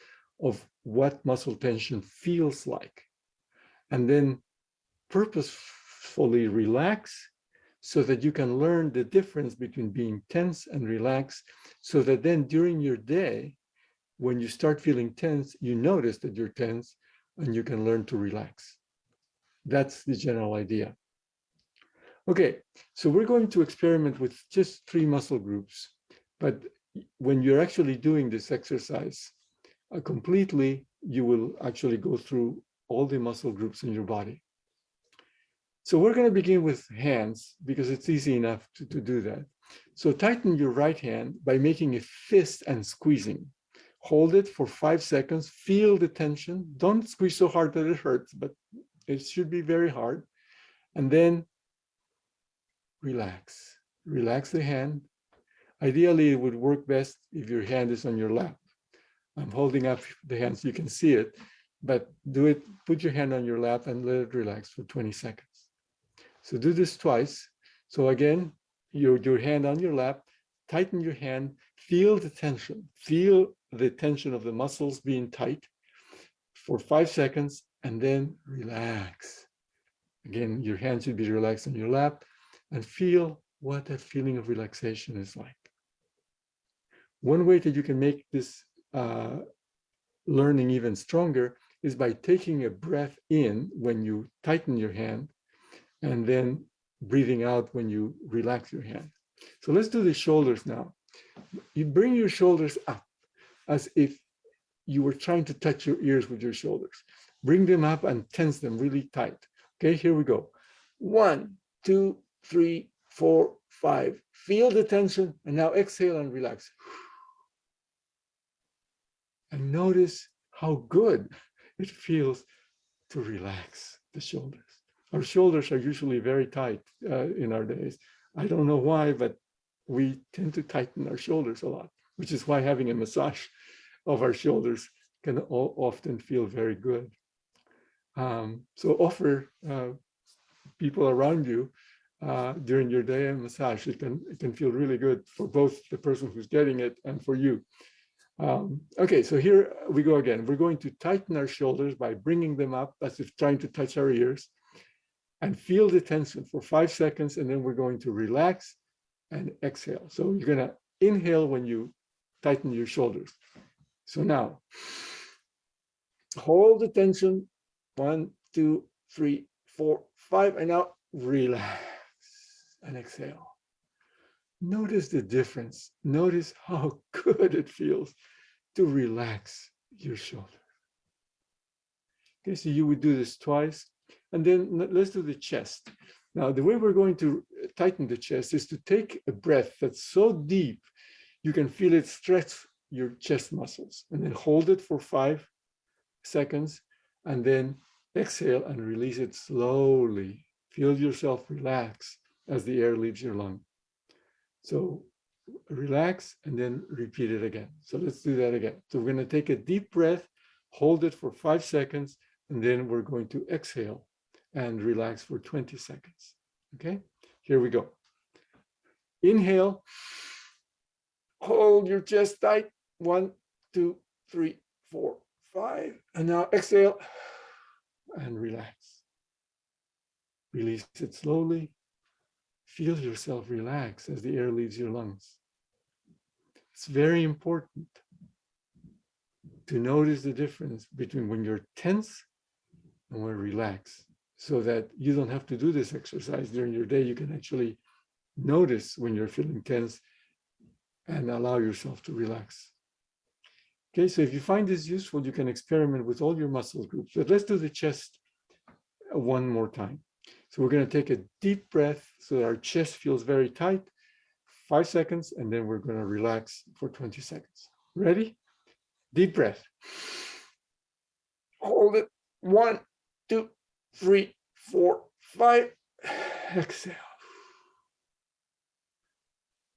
of what muscle tension feels like, and then purposefully relax so that you can learn the difference between being tense and relaxed, so that then during your day, when you start feeling tense, you notice that you're tense and you can learn to relax. That's the general idea. Okay, so we're going to experiment with just 3 muscle groups, but when you're actually doing this exercise completely, you will actually go through all the muscle groups in your body. So we're going to begin with hands because it's easy enough to do that. So tighten your right hand by making a fist and squeezing. Hold it for 5 seconds, feel the tension. Don't squeeze so hard that it hurts, but it should be very hard. And then relax. Relax the hand. Ideally, it would work best if your hand is on your lap. I'm holding up the hand so you can see it, but do it, put your hand on your lap and let it relax for 20 seconds. So do this twice. So again, your hand on your lap, tighten your hand, feel the tension of the muscles being tight for 5 seconds, and then relax. Again, your hand should be relaxed on your lap, and feel what that feeling of relaxation is like. One way that you can make this learning even stronger is by taking a breath in when you tighten your hand, and then breathing out when you relax your hand. So let's do the shoulders now. You bring your shoulders up as if you were trying to touch your ears with your shoulders. Bring them up and tense them really tight. Okay, here we go. 1, 2, 3, 4, 5. Feel the tension, and now exhale and relax. And notice how good it feels to relax the shoulders. Our shoulders are usually very tight in our days. I don't know why, but we tend to tighten our shoulders a lot, which is why having a massage of our shoulders can often feel very good. So offer people around you during your day a massage. It can feel really good for both the person who's getting it and for you. Okay, so here we go again. We're going to tighten our shoulders by bringing them up as if trying to touch our ears, and feel the tension for 5 seconds, and then we're going to relax and exhale. So you're going to inhale when you tighten your shoulders. So now, hold the tension, 1, 2, 3, 4, 5. And now relax and exhale. Notice the difference. Notice how good it feels to relax your shoulder. Okay, so you would do this twice. And then let's do the chest. Now, the way we're going to tighten the chest is to take a breath that's so deep, you can feel it stretch your chest muscles, and then hold it for 5 seconds, and then exhale and release it slowly. Feel yourself relax as the air leaves your lung. So relax and then repeat it again. So let's do that again. So we're going to take a deep breath, hold it for 5 seconds, and then we're going to exhale and relax for 20 seconds. Okay, here we go. Inhale, hold your chest tight. 1, 2, 3, 4, 5. And now exhale and relax. Release it slowly. Feel yourself relax as the air leaves your lungs. It's very important to notice the difference between when you're tense and when relaxed, so that you don't have to do this exercise during your day. You can actually notice when you're feeling tense and allow yourself to relax. Okay, so if you find this useful, you can experiment with all your muscle groups. But let's do the chest one more time. So we're going to take a deep breath so that our chest feels very tight. 5 seconds, and then we're going to relax for 20 seconds. Ready? Deep breath. Hold it. 1, 2, 3, 4, 5. Exhale.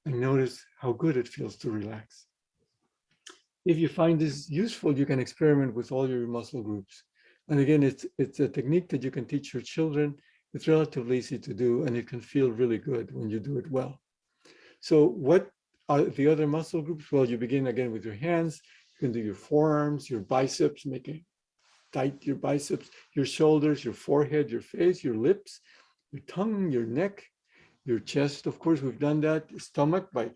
And notice how good it feels to relax. If you find this useful, you can experiment with all your muscle groups. And again, it's a technique that you can teach your children. It's relatively easy to do, and it can feel really good when you do it well. So what are the other muscle groups? Well, you begin again with your hands. You can do your forearms, your biceps, making tight your biceps, your shoulders, your forehead, your face, your lips, your tongue, your neck, your chest. Of course, we've done that. Your stomach by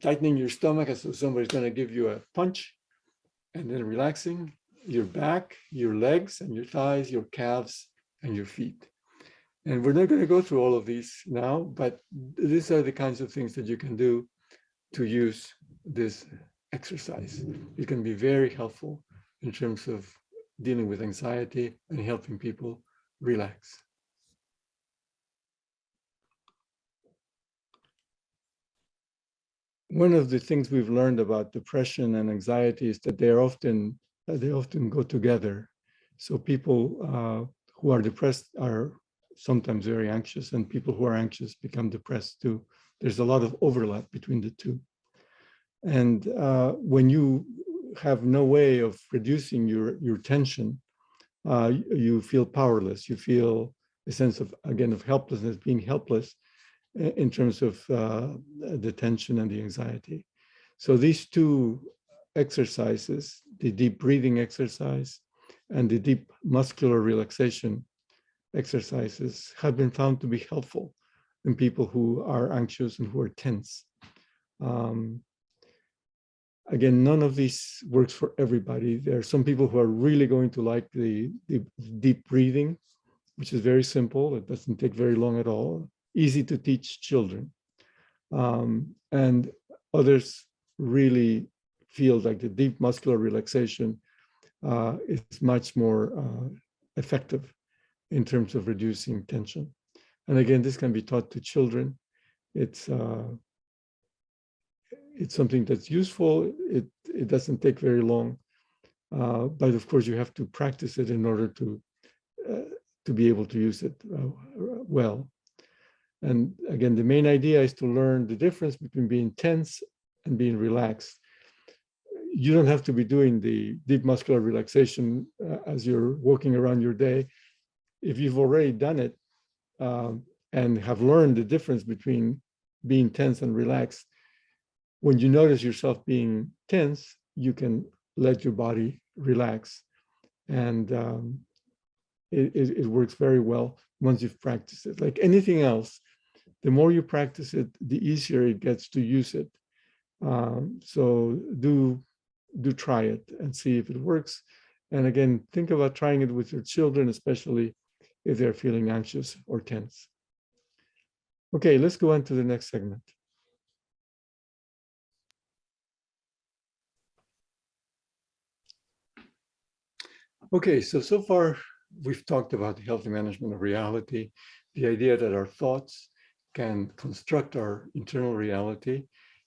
tightening your stomach as though somebody's going to give you a punch, and then relaxing your back, your legs, and your thighs, your calves, and your feet. And we're not going to go through all of these now, but these are the kinds of things that you can do to use this exercise. It can be very helpful in terms of dealing with anxiety and helping people relax. One of the things we've learned about depression and anxiety is that they often go together. So people who are depressed are sometimes very anxious, and people who are anxious become depressed too. There's a lot of overlap between the two. And when you have no way of reducing your tension, you feel powerless. You feel a sense of, again, of helplessness, being helpless in terms of the tension and the anxiety. So these two exercises, the deep breathing exercise and the deep muscular relaxation exercises, have been found to be helpful in people who are anxious and who are tense. Again, none of these works for everybody. There are some people who are really going to like the deep breathing, which is very simple. It doesn't take very long at all. Easy to teach children. And others really feel like the deep muscular relaxation is much more effective in terms of reducing tension. And again, this can be taught to children. It's something that's useful. It doesn't take very long, but of course you have to practice it in order to be able to use it well. And again, the main idea is to learn the difference between being tense and being relaxed. You don't have to be doing the deep muscular relaxation as you're walking around your day. If you've already done it and have learned the difference between being tense and relaxed, when you notice yourself being tense, you can let your body relax. And it works very well once you've practiced it. Like anything else, the more you practice it, the easier it gets to use it. So do try it and see if it works. And again, think about trying it with your children, especially if they're feeling anxious or tense. Okay, let's go on to the next segment. Okay, so far we've talked about the healthy management of reality, the idea that our thoughts can construct our internal reality,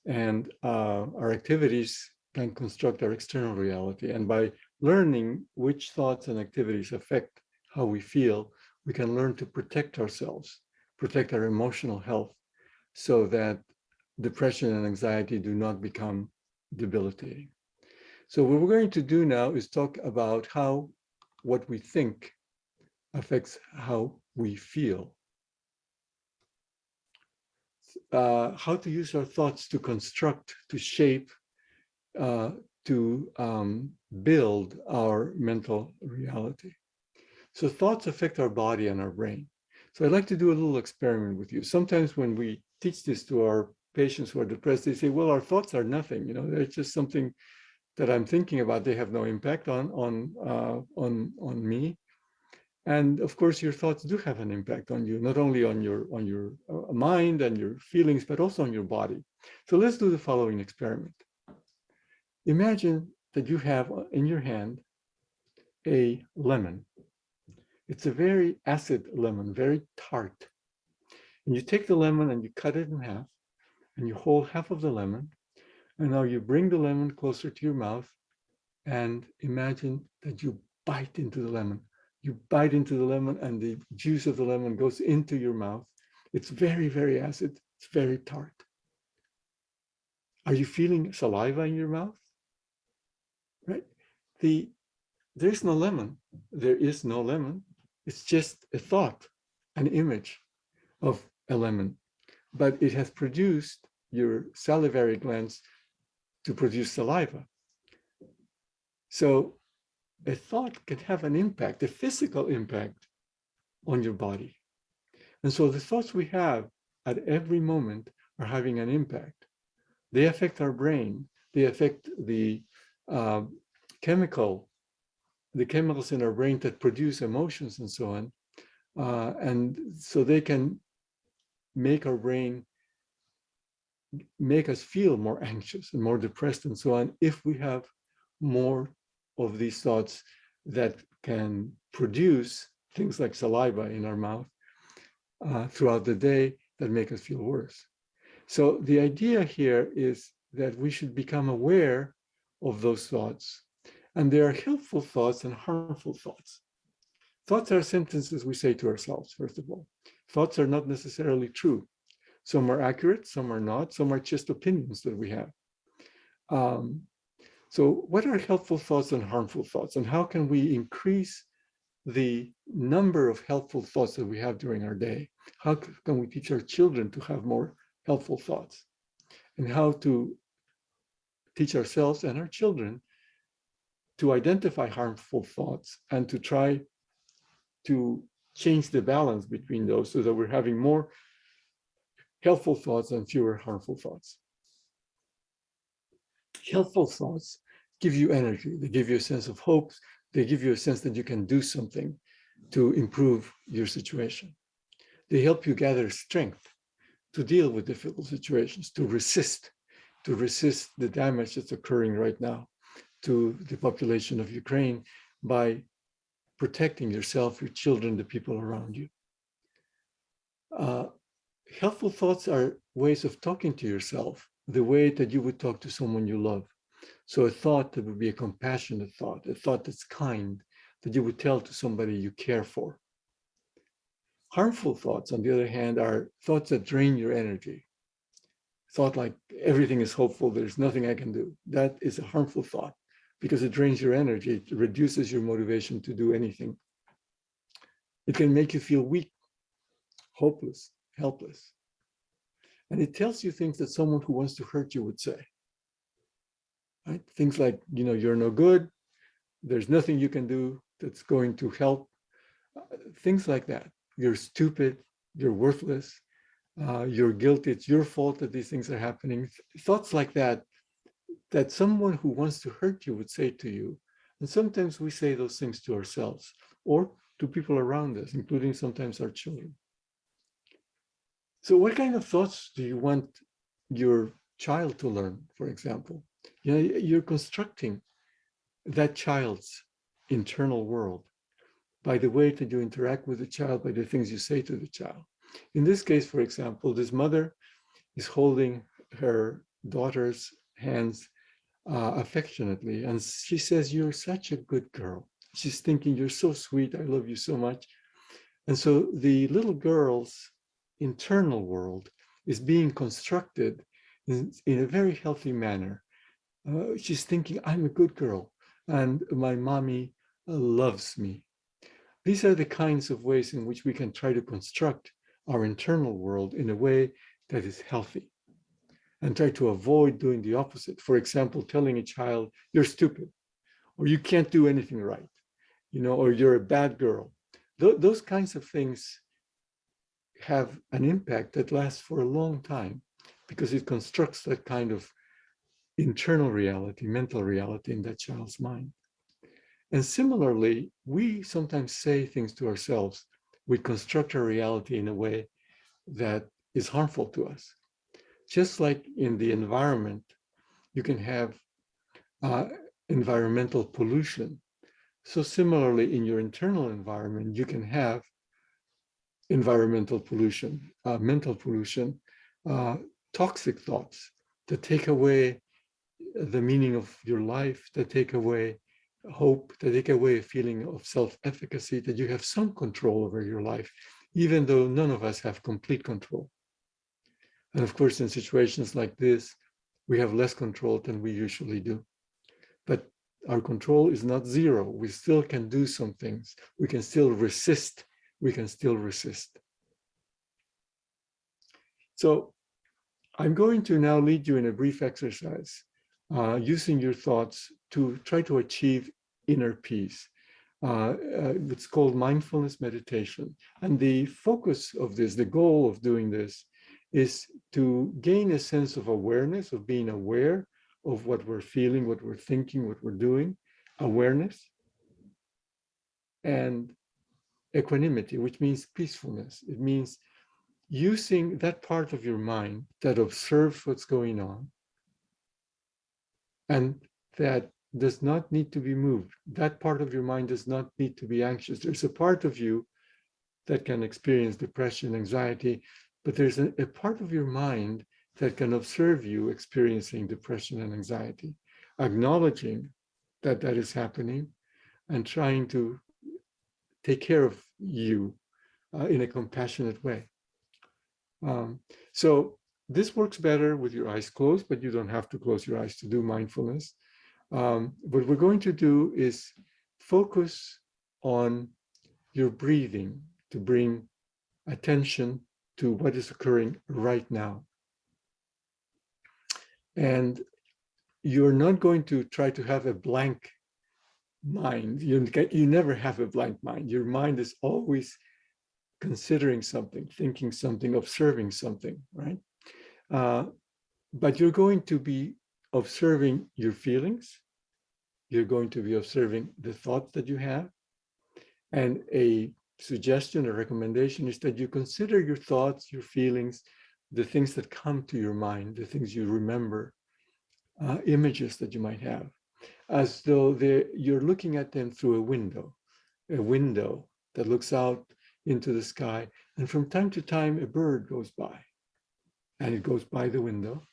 and our activities can construct our external reality. And by learning which thoughts and activities affect how we feel, we can learn to protect ourselves, protect our emotional health, so that depression and anxiety do not become debilitating. So what we're going to do now is talk about how what we think affects how we feel. How to use our thoughts to construct, to shape, to build our mental reality. So thoughts affect our body and our brain. So I'd like to do a little experiment with you. Sometimes when we teach this to our patients who are depressed, they say, well, our thoughts are nothing. They're just something that I'm thinking about. They have no impact on me. And of course, your thoughts do have an impact on you, not only on your mind and your feelings, but also on your body. So let's do the following experiment. Imagine that you have in your hand a lemon. It's a very acid lemon, very tart. And you take the lemon and you cut it in half, and you hold half of the lemon. And now you bring the lemon closer to your mouth and imagine that you bite into the lemon. You bite into the lemon and the juice of the lemon goes into your mouth. It's very, very acid. It's very tart. Are you feeling saliva in your mouth? Right? There's no lemon. There is no lemon. It's just a thought, an image of a lemon. But it has produced your salivary glands to produce saliva. So a thought can have an impact, a physical impact on your body. And so the thoughts we have at every moment are having an impact. They affect our brain. They affect the chemicals in our brain that produce emotions and so on. And so they can make our brain, make us feel more anxious and more depressed and so on if we have more of these thoughts that can produce things like saliva in our mouth throughout the day that make us feel worse. So the idea here is that we should become aware of those thoughts. And there are helpful thoughts and harmful thoughts. Thoughts are sentences we say to ourselves, first of all. Thoughts are not necessarily true. Some are accurate, some are not, some are just opinions that we have. So what are helpful thoughts and harmful thoughts? And how can we increase the number of helpful thoughts that we have during our day? How can we teach our children to have more helpful thoughts? And how to teach ourselves and our children to identify harmful thoughts and to try to change the balance between those so that we're having more helpful thoughts and fewer harmful thoughts. Helpful thoughts give you energy. They give you a sense of hope. They give you a sense that you can do something to improve your situation. They help you gather strength to deal with difficult situations, to resist the damage that's occurring right now to the population of Ukraine by protecting yourself, your children, the people around you. Helpful thoughts are ways of talking to yourself, the way that you would talk to someone you love. So a thought that would be a compassionate thought, a thought that's kind, that you would tell to somebody you care for. Harmful thoughts, on the other hand, are thoughts that drain your energy. Thought like everything is hopeful, there's nothing I can do. That is a harmful thought because it drains your energy, it reduces your motivation to do anything. It can make you feel weak, hopeless, helpless. And it tells you things that someone who wants to hurt you would say. Right? Things like, you're no good, there's nothing you can do that's going to help. Things like that. You're stupid, you're worthless, you're guilty, it's your fault that these things are happening. Thoughts like that someone who wants to hurt you would say to you. And sometimes we say those things to ourselves, or to people around us, including sometimes our children. So what kind of thoughts do you want your child to learn, for example? You know, you're constructing that child's internal world by the way that you interact with the child, by the things you say to the child. In this case, for example, this mother is holding her daughter's hands affectionately, and she says, "You're such a good girl." She's thinking, "You're so sweet, I love you so much." And so the little girl's internal world is being constructed in a very healthy manner. She's thinking, "I'm a good girl, and my mommy loves me." These are the kinds of ways in which we can try to construct our internal world in a way that is healthy, and try to avoid doing the opposite. For example, telling a child, "You're stupid," or "You can't do anything right," you know, or "You're a bad girl." Those kinds of things have an impact that lasts for a long time, because it constructs that kind of internal reality, mental reality in that child's mind. And similarly, we sometimes say things to ourselves. We construct our reality in a way that is harmful to us. Just like in the environment, you can have environmental pollution. So similarly, in your internal environment, you can have environmental pollution, mental pollution, toxic thoughts that take away the meaning of your life, that take away hope, that take away a feeling of self-efficacy, that you have some control over your life, even though none of us have complete control. And of course, in situations like this, we have less control than we usually do. But our control is not zero. We still can do some things. We can still resist. We can still resist. So I'm going to now lead you in a brief exercise using your thoughts to try to achieve inner peace. It's called mindfulness meditation. And the focus of this, the goal of doing this, is to gain a sense of awareness, of being aware of what we're feeling, what we're thinking, what we're doing, awareness, and equanimity, which means peacefulness. It means using that part of your mind that observes what's going on and that does not need to be moved. That part of your mind does not need to be anxious. There's a part of you that can experience depression, anxiety, but there's a part of your mind that can observe you experiencing depression and anxiety, acknowledging that that is happening and trying to take care of you in a compassionate way. So this works better with your eyes closed, but you don't have to close your eyes to do mindfulness. What we're going to do is focus on your breathing to bring attention to what is occurring right now. And you're not going to try to have a blank mind. You never have a blank mind. Your mind is always considering something, thinking something, observing something, right? But you're going to be observing your feelings. You're going to be observing the thoughts that you have. And a suggestion or recommendation is that you consider your thoughts, your feelings, the things that come to your mind, the things you remember, images that you might have, as though you're looking at them through a window that looks out into the sky. And from time to time, a bird goes by, and it goes by the window,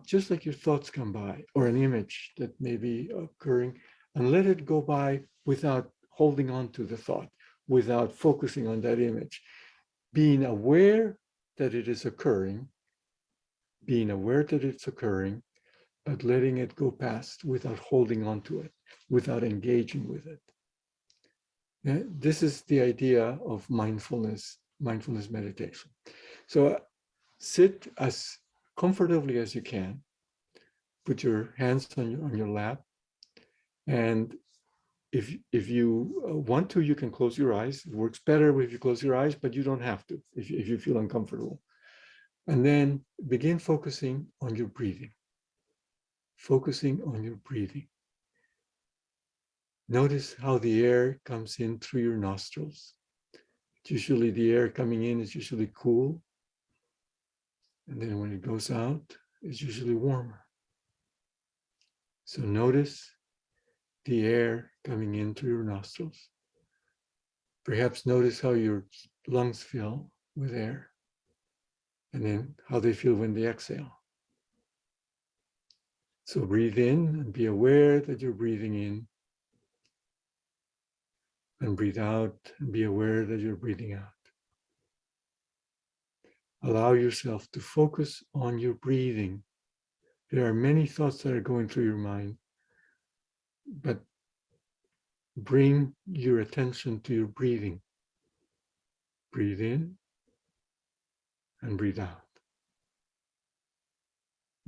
just like your thoughts come by, or an image that may be occurring, and let it go by without holding on to the thought, without focusing on that image. Being aware that it is occurring, but letting it go past without holding on to it, without engaging with it. Yeah, this is the idea of mindfulness meditation. So sit as comfortably as you can. Put your hands on your lap. And if you want to, you can close your eyes. It works better if you close your eyes, but you don't have to if you feel uncomfortable. And then begin focusing on your breathing. Focusing on your breathing. Notice how the air comes in through your nostrils. Usually the air coming in is usually cool. And then when it goes out, it's usually warmer. So notice the air coming in through your nostrils. Perhaps notice how your lungs fill with air, and then how they feel when they exhale. So breathe in and be aware that you're breathing in, and breathe out and be aware that you're breathing out. Allow yourself to focus on your breathing. There are many thoughts that are going through your mind, but bring your attention to your breathing. Breathe in and breathe out.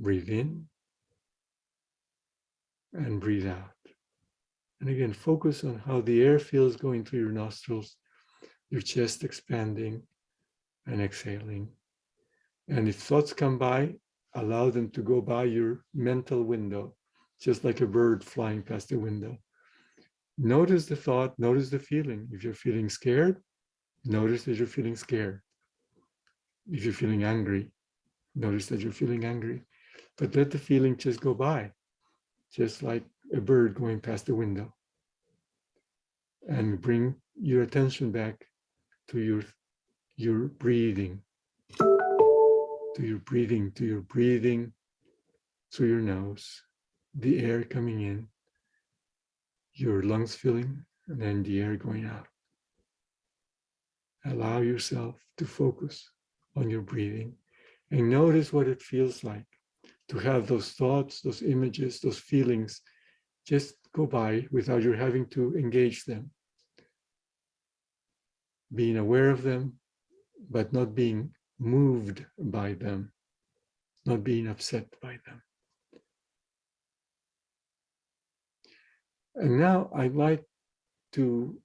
Breathe in and breathe out. And again, focus on how the air feels going through your nostrils, your chest expanding and exhaling. And if thoughts come by, allow them to go by your mental window, just like a bird flying past the window. Notice the thought, notice the feeling. If you're feeling scared, notice that you're feeling scared. If you're feeling angry, notice that you're feeling angry. But let the feeling just go by, just like a bird going past the window. And bring your attention back to your breathing, to your breathing through your nose, the air coming in, your lungs filling, and then the air going out. Allow yourself to focus on your breathing and notice what it feels like to have those thoughts, those images, those feelings just go by without you having to engage them. Being aware of them, but not being moved by them, not being upset by them. And now I'd like to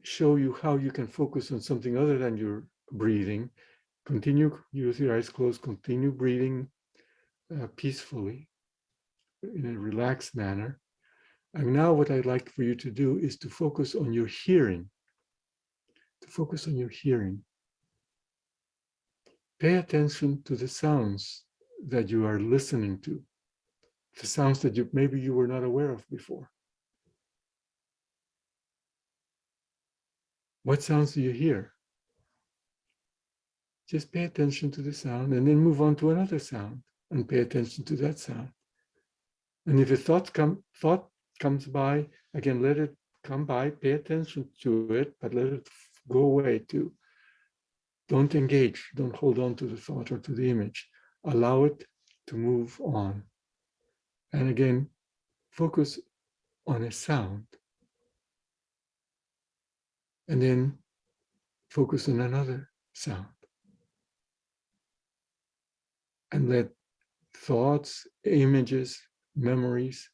show you how you can focus on something other than your breathing. Continue with your eyes closed, continue breathing peacefully in a relaxed manner. And now what I'd like for you to do is to focus on your hearing. To focus on your hearing. Pay attention to the sounds that you are listening to, the sounds that maybe you were not aware of before. What sounds do you hear? Just pay attention to the sound and then move on to another sound and pay attention to that sound. And if a thought comes by, again, let it come by, pay attention to it, but let it go away too. Don't engage, don't hold on to the thought or to the image. Allow it to move on. And again, focus on a sound. And then focus on another sound. And let thoughts, images, memories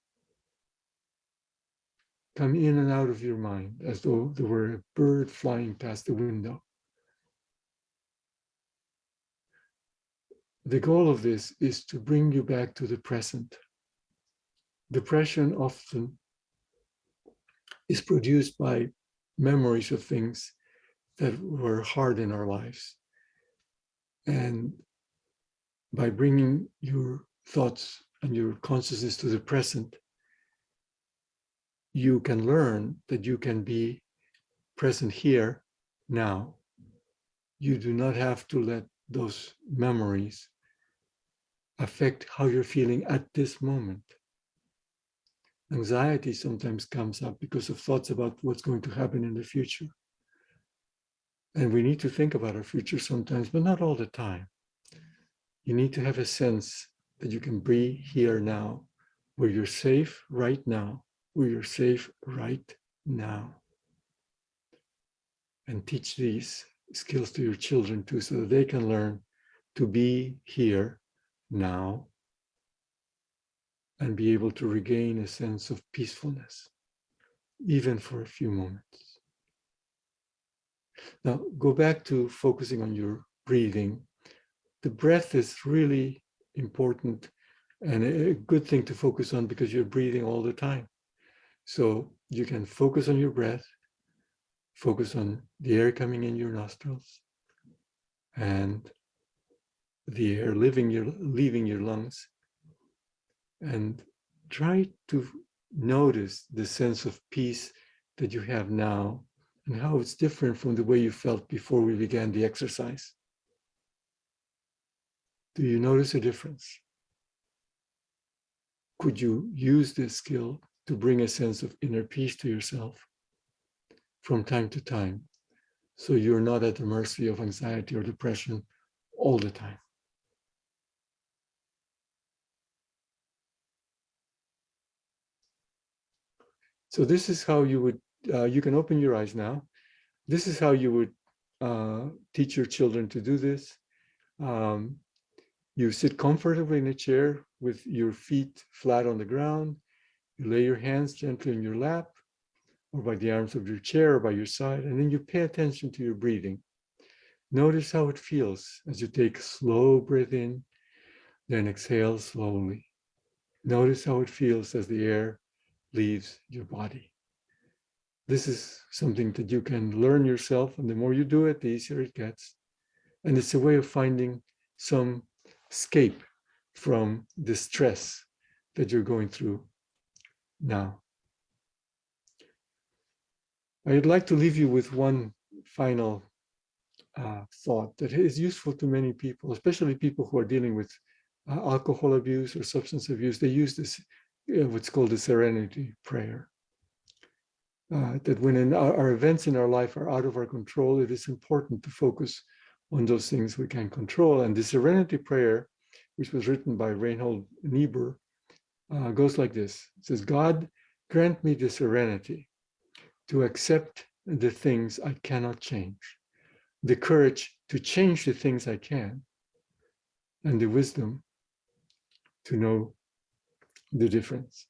come in and out of your mind as though there were a bird flying past the window. The goal of this is to bring you back to the present. Depression often is produced by memories of things that were hard in our lives. And by bringing your thoughts and your consciousness to the present, you can learn that you can be present here, now. You do not have to let those memories affect how you're feeling at this moment. Anxiety sometimes comes up because of thoughts about what's going to happen in the future. And we need to think about our future sometimes, but not all the time. You need to have a sense that you can be here now, where you're safe right now, where you're safe right now. And teach these skills to your children too, so that they can learn to be here now and be able to regain a sense of peacefulness, even for a few moments. Now, go back to focusing on your breathing. The breath is really important and a good thing to focus on because you're breathing all the time. So you can focus on your breath, focus on the air coming in your nostrils and the air leaving your lungs, and try to notice the sense of peace that you have now and how it's different from the way you felt before we began the exercise. Do you notice a difference? Could you use this skill to bring a sense of inner peace to yourself from time to time, so you're not at the mercy of anxiety or depression all the time? So this is how you would, you can open your eyes now. This is how you would teach your children to do this. You sit comfortably in a chair with your feet flat on the ground. You lay your hands gently in your lap or by the arms of your chair or by your side, and then you pay attention to your breathing. Notice how it feels as you take a slow breath in, then exhale slowly. Notice how it feels as the air leaves your body. This is something that you can learn yourself, and the more you do it, the easier it gets. And it's a way of finding some escape from the stress that you're going through now. I'd like to leave you with one final thought that is useful to many people, especially people who are dealing with alcohol abuse or substance abuse. They use this, what's called the serenity prayer. That when our events in our life are out of our control, it is important to focus on those things we can control. And the serenity prayer, which was written by Reinhold Niebuhr, goes like this. It says, God, grant me the serenity to accept the things I cannot change, the courage to change the things I can, and the wisdom to know the difference.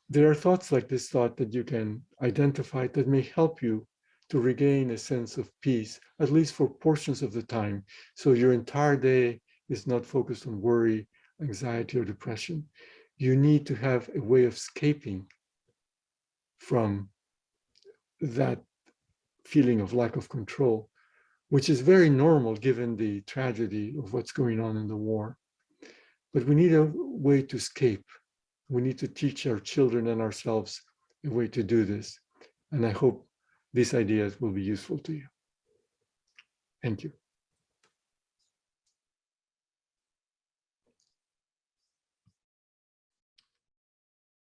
There are thoughts like this thought that you can identify that may help you to regain a sense of peace, at least for portions of the time. So your entire day is not focused on worry, anxiety, or depression. You need to have a way of escaping from that feeling of lack of control, which is very normal given the tragedy of what's going on in the war. But we need a way to escape. We need to teach our children and ourselves a way to do this. And I hope these ideas will be useful to you. Thank you.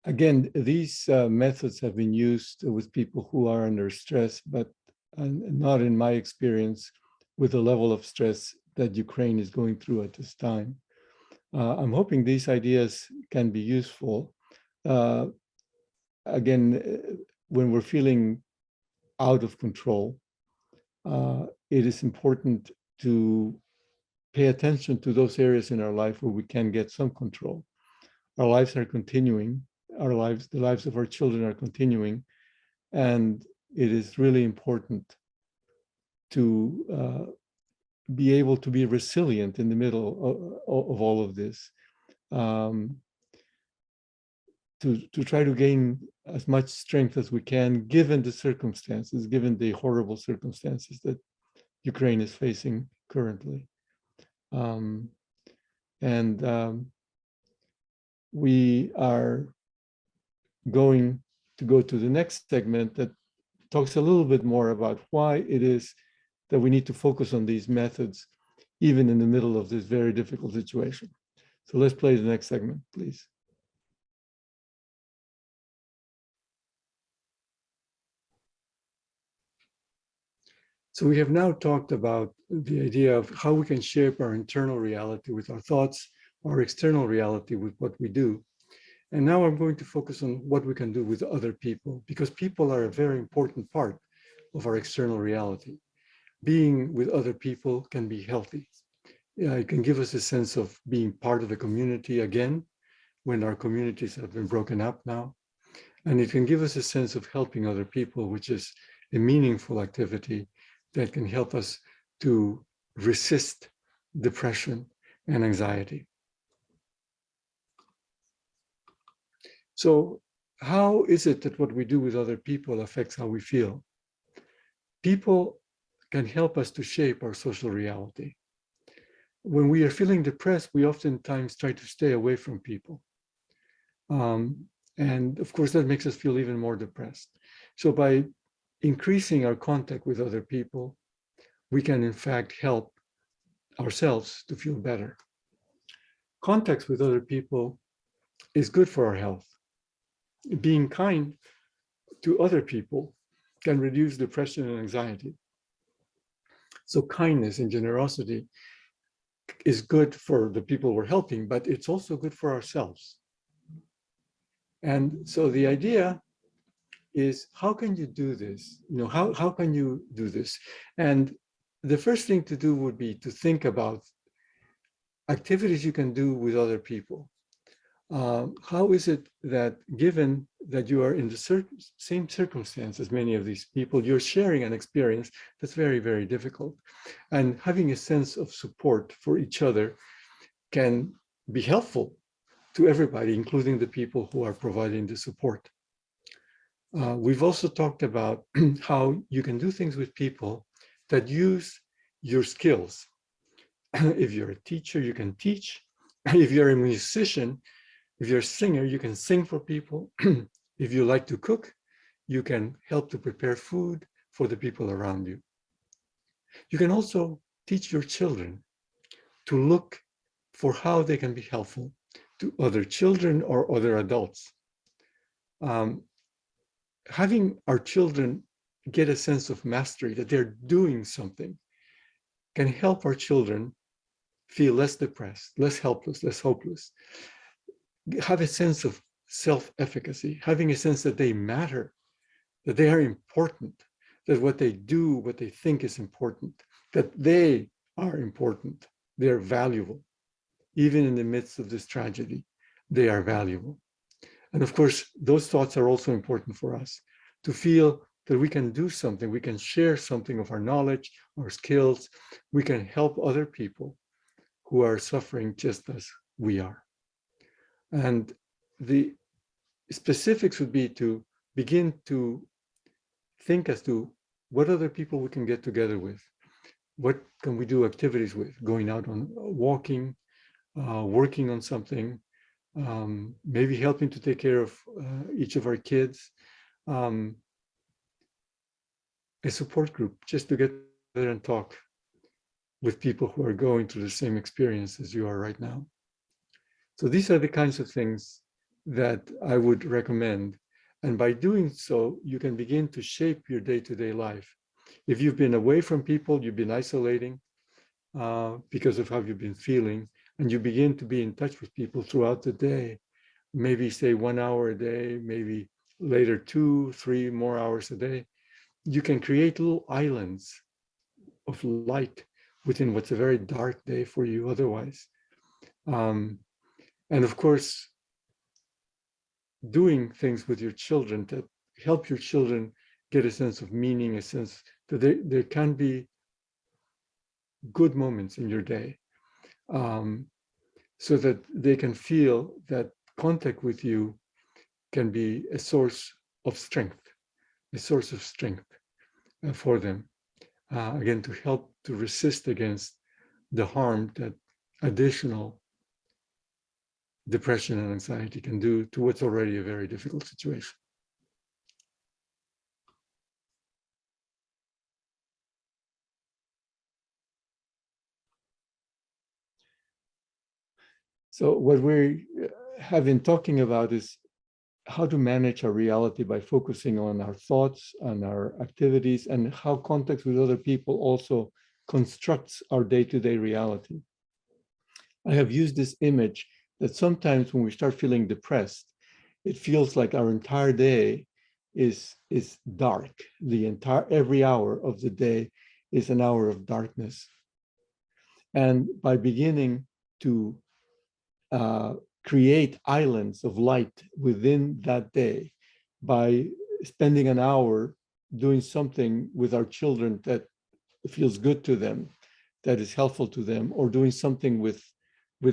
Again, these methods have been used with people who are under stress, but not in my experience with the level of stress that Ukraine is going through at this time. I'm hoping these ideas can be useful. Again, when we're feeling out of control, it is important to pay attention to those areas in our life where we can get some control. Our lives are continuing. The lives of our children are continuing, and it is really important to be able to be resilient in the middle of all of this, to try to gain as much strength as we can, given the circumstances, given the horrible circumstances that Ukraine is facing currently. We are going to go to the next segment that talks a little bit more about why it is that we need to focus on these methods, even in the middle of this very difficult situation. So let's play the next segment, please. So we have now talked about the idea of how we can shape our internal reality with our thoughts, our external reality with what we do. And now I'm going to focus on what we can do with other people, because people are a very important part of our external reality. Being with other people can be healthy. It can give us a sense of being part of a community again, when our communities have been broken up now. And it can give us a sense of helping other people, which is a meaningful activity that can help us to resist depression and anxiety. So how is it that what we do with other people affects how we feel? People can help us to shape our social reality. When we are feeling depressed, we oftentimes try to stay away from people. And of course, that makes us feel even more depressed. So by increasing our contact with other people, we can in fact help ourselves to feel better. Contact with other people is good for our health. Being kind to other people can reduce depression and anxiety. So kindness and generosity is good for the people we're helping, but it's also good for ourselves. And so the idea is, how can you do this? How can you do this? And the first thing to do would be to think about activities you can do with other people. How is it that, given that you are in the same circumstance as many of these people, you're sharing an experience that's very, very difficult. And having a sense of support for each other can be helpful to everybody, including the people who are providing the support. We've also talked about how you can do things with people that use your skills. If you're a teacher, you can teach. If you're a musician, if you're a singer, you can sing for people. If you like to cook, you can help to prepare food for the people around you. You can also teach your children to look for how they can be helpful to other children or other adults. Having our children get a sense of mastery, that they're doing something, can help our children feel less depressed, less helpless, less hopeless. Have a sense of self-efficacy, having a sense that they matter, that they are important, that what they do, what they think is important, that they are important, they're valuable. Even in the midst of this tragedy, they are valuable. And of course, those thoughts are also important for us, to feel that we can do something, we can share something of our knowledge, our skills, we can help other people who are suffering just as we are. And the specifics would be to begin to think as to what other people we can get together with. What can we do activities with? Going out on walking, working on something, maybe helping to take care of each of our kids. A support group, just to get together and talk with people who are going through the same experience as you are right now. So these are the kinds of things that I would recommend. And by doing so, you can begin to shape your day-to-day life. If you've been away from people, you've been isolating because of how you've been feeling, and you begin to be in touch with people throughout the day, maybe say 1 hour a day, maybe later 2, 3 more hours a day, you can create little islands of light within what's a very dark day for you otherwise. And of course, doing things with your children that help your children get a sense of meaning, a sense that there can be good moments in your day, so that they can feel that contact with you can be a source of strength for them. Again, to help to resist against the harm that additional depression and anxiety can do to what's already a very difficult situation. So what we have been talking about is how to manage our reality by focusing on our thoughts, on our activities, and how contact with other people also constructs our day-to-day reality. I have used this image that sometimes when we start feeling depressed, it feels like our entire day is dark. Every hour of the day is an hour of darkness. And by beginning to create islands of light within that day, by spending an hour doing something with our children that feels good to them, that is helpful to them, or doing something with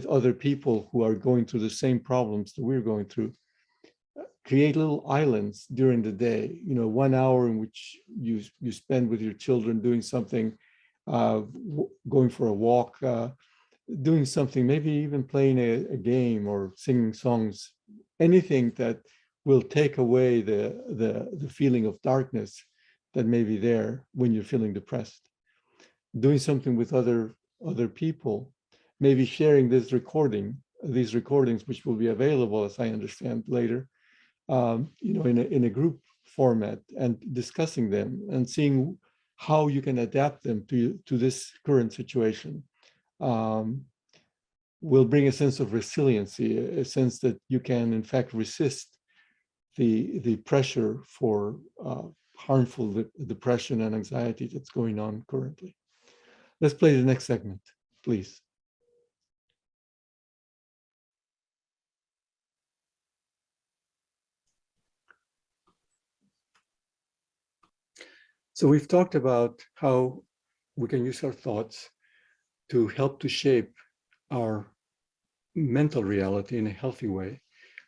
other people who are going through the same problems that we're going through, create little islands during the day, 1 hour in which you spend with your children doing something, going for a walk, doing something, maybe even playing a game or singing songs, anything that will take away the feeling of darkness that may be there when you're feeling depressed. Doing something with other people, maybe sharing these recordings, which will be available, as I understand later, in a group format, and discussing them and seeing how you can adapt them to this current situation. Will bring a sense of resiliency, a sense that you can, in fact, resist the pressure for harmful depression and anxiety that's going on currently. Let's play the next segment, please. So we've talked about how we can use our thoughts to help to shape our mental reality in a healthy way,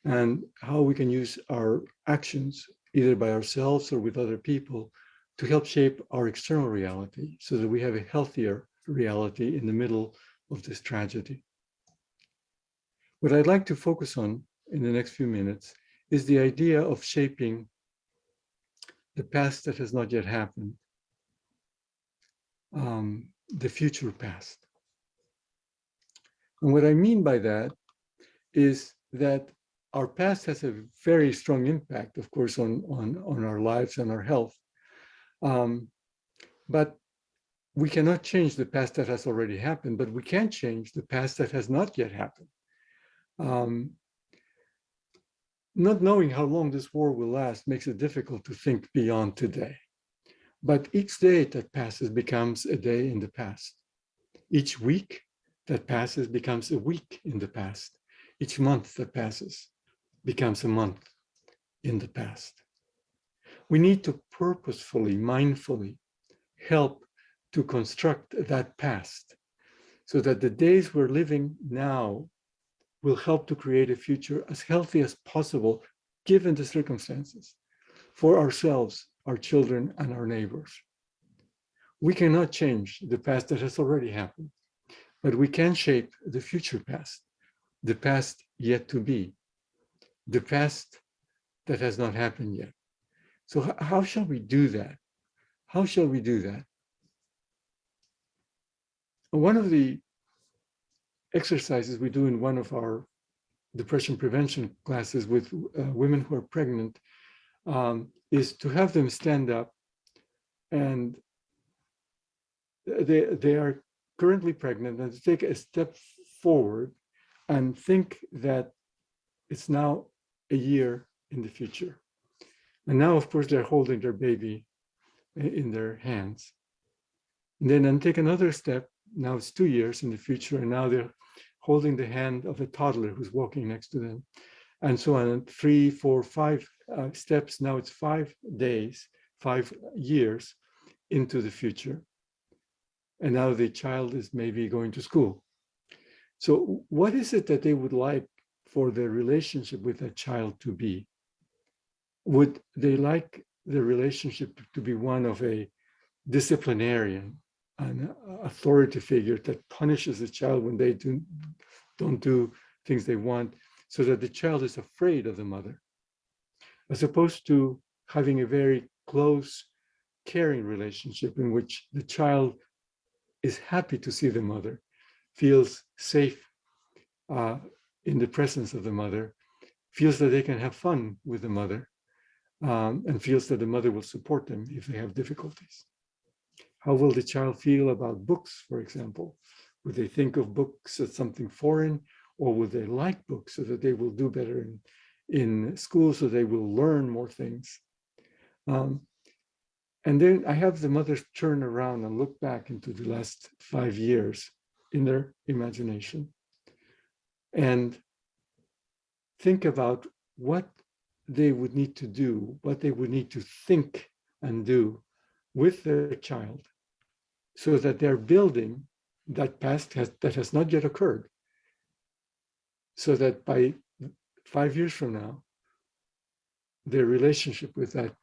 and how we can use our actions, either by ourselves or with other people, to help shape our external reality so that we have a healthier reality in the middle of this tragedy. What I'd like to focus on in the next few minutes is the idea of shaping the past that has not yet happened, the future past. And what I mean by that is that our past has a very strong impact, of course, on our lives and our health. But we cannot change the past that has already happened, but we can change the past that has not yet happened. Not knowing how long this war will last makes it difficult to think beyond today. But each day that passes becomes a day in the past. Each week that passes becomes a week in the past. Each month that passes becomes a month in the past. We need to purposefully, mindfully help to construct that past so that the days we're living now will help to create a future as healthy as possible, given the circumstances, for ourselves, our children, and our neighbors. We cannot change the past that has already happened, but we can shape the future past, the past yet to be, the past that has not happened yet. So how shall we do that? How shall we do that? One of the exercises we do in one of our depression prevention classes with women who are pregnant is to have them stand up, and they are currently pregnant, and to take a step forward and think that it's now a year in the future. And now, of course, they're holding their baby in their hands. And then take another step. Now it's 2 years in the future, and now they're holding the hand of a toddler who's walking next to them, and so on. 3, 4, 5 steps. Now it's 5 days, 5 years into the future. And now the child is maybe going to school. So what is it that they would like for their relationship with that child to be? Would they like the relationship to be one of a disciplinarian, an authority figure that punishes the child when they don't do things they want, so that the child is afraid of the mother, as opposed to having a very close, caring relationship in which the child is happy to see the mother, feels safe in the presence of the mother, feels that they can have fun with the mother, and feels that the mother will support them if they have difficulties. How will the child feel about books, for example? Would they think of books as something foreign, or would they like books so that they will do better in school, so they will learn more things? And then I have the mothers turn around and look back into the last 5 years in their imagination and think about what they would need to do, what they would need to think and do with their child, so that they're building that past that has not yet occurred, so that by 5 years from now, their relationship with that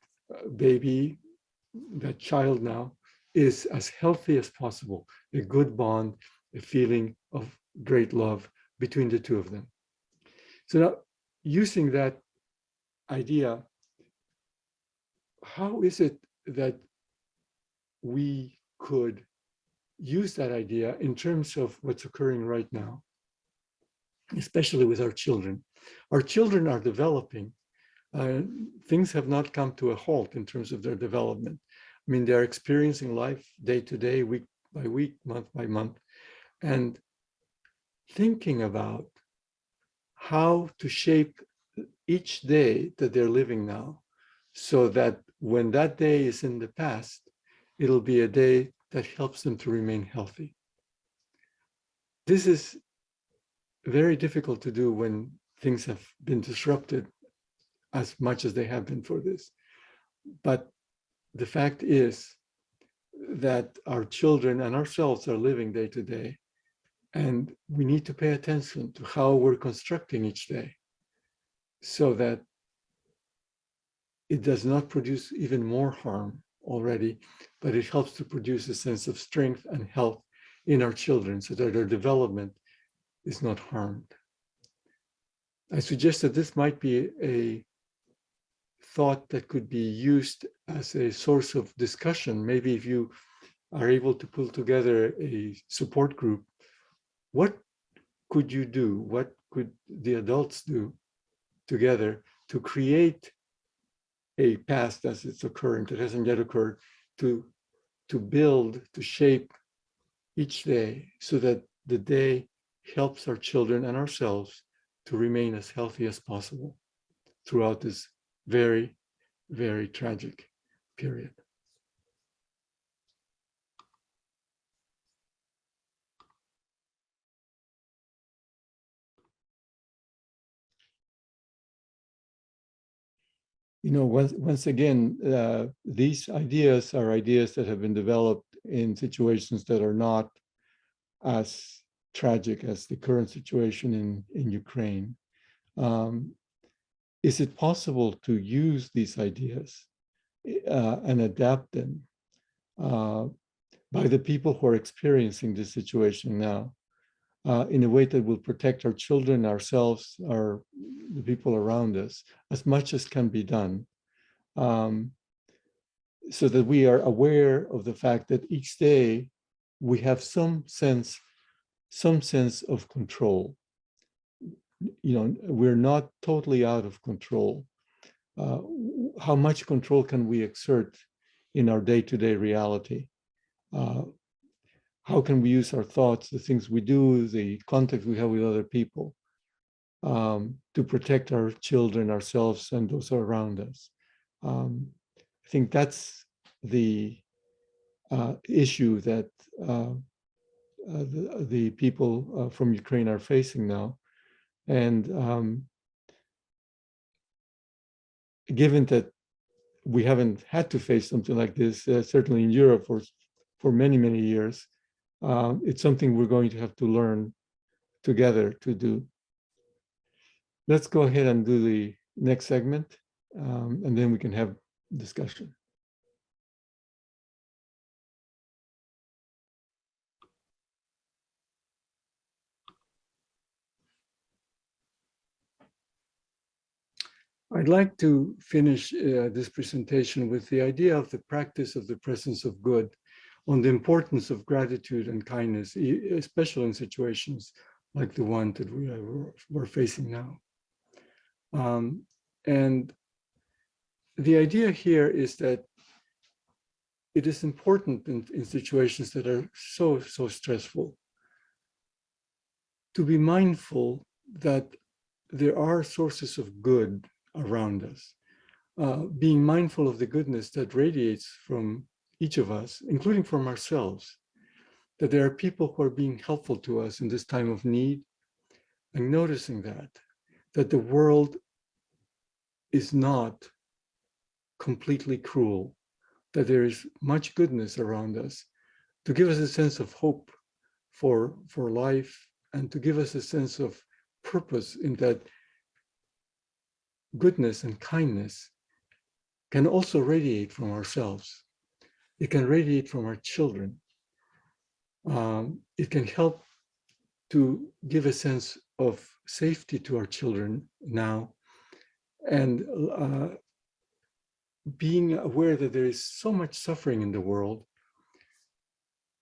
baby, that child now, is as healthy as possible, a good bond, a feeling of great love between the two of them. So now, using that idea, how is it that we could use that idea in terms of what's occurring right now, especially with our children? Our children are developing. Things have not come to a halt in terms of their development. I mean, they're experiencing life day to day, week by week, month by month, and thinking about how to shape each day that they're living now, so that when that day is in the past, it'll be a day that helps them to remain healthy. This is very difficult to do when things have been disrupted as much as they have been for this. But the fact is that our children and ourselves are living day to day, and we need to pay attention to how we're constructing each day so that it does not produce even more harm already, but it helps to produce a sense of strength and health in our children so that their development is not harmed. I suggest that this might be a thought that could be used as a source of discussion. Maybe if you are able to pull together a support group, what could you do? What could the adults do together to create a past as it's occurring, that hasn't yet occurred, to build, to shape each day so that the day helps our children and ourselves to remain as healthy as possible throughout this very, very tragic period. You know, once again, these ideas are ideas that have been developed in situations that are not as tragic as the current situation in Ukraine. Is it possible to use these ideas and adapt them by the people who are experiencing this situation now in a way that will protect our children, ourselves, the people around us, as much as can be done, so that we are aware of the fact that each day we have some sense of control. You know, we're not totally out of control. How much control can we exert in our day-to-day reality? How can we use our thoughts, the things we do, the contact we have with other people, to protect our children, ourselves, and those around us? I think that's the issue that the people from Ukraine are facing now. And given that we haven't had to face something like this, certainly in Europe for many, many years, it's something we're going to have to learn together to do. Let's go ahead and do the next segment, and then we can have discussion. I'd like to finish this presentation with the idea of the practice of the presence of good, on the importance of gratitude and kindness, especially in situations like the one that we're facing now. And the idea here is that it is important in situations that are so stressful to be mindful that there are sources of good around us, being mindful of the goodness that radiates from each of us, including from ourselves, that there are people who are being helpful to us in this time of need, and noticing that the world is not completely cruel, that there is much goodness around us, to give us a sense of hope for life, and to give us a sense of purpose in that goodness and kindness can also radiate from ourselves. It can radiate from our children. It can help to give a sense of safety to our children now, and being aware that there is so much suffering in the world.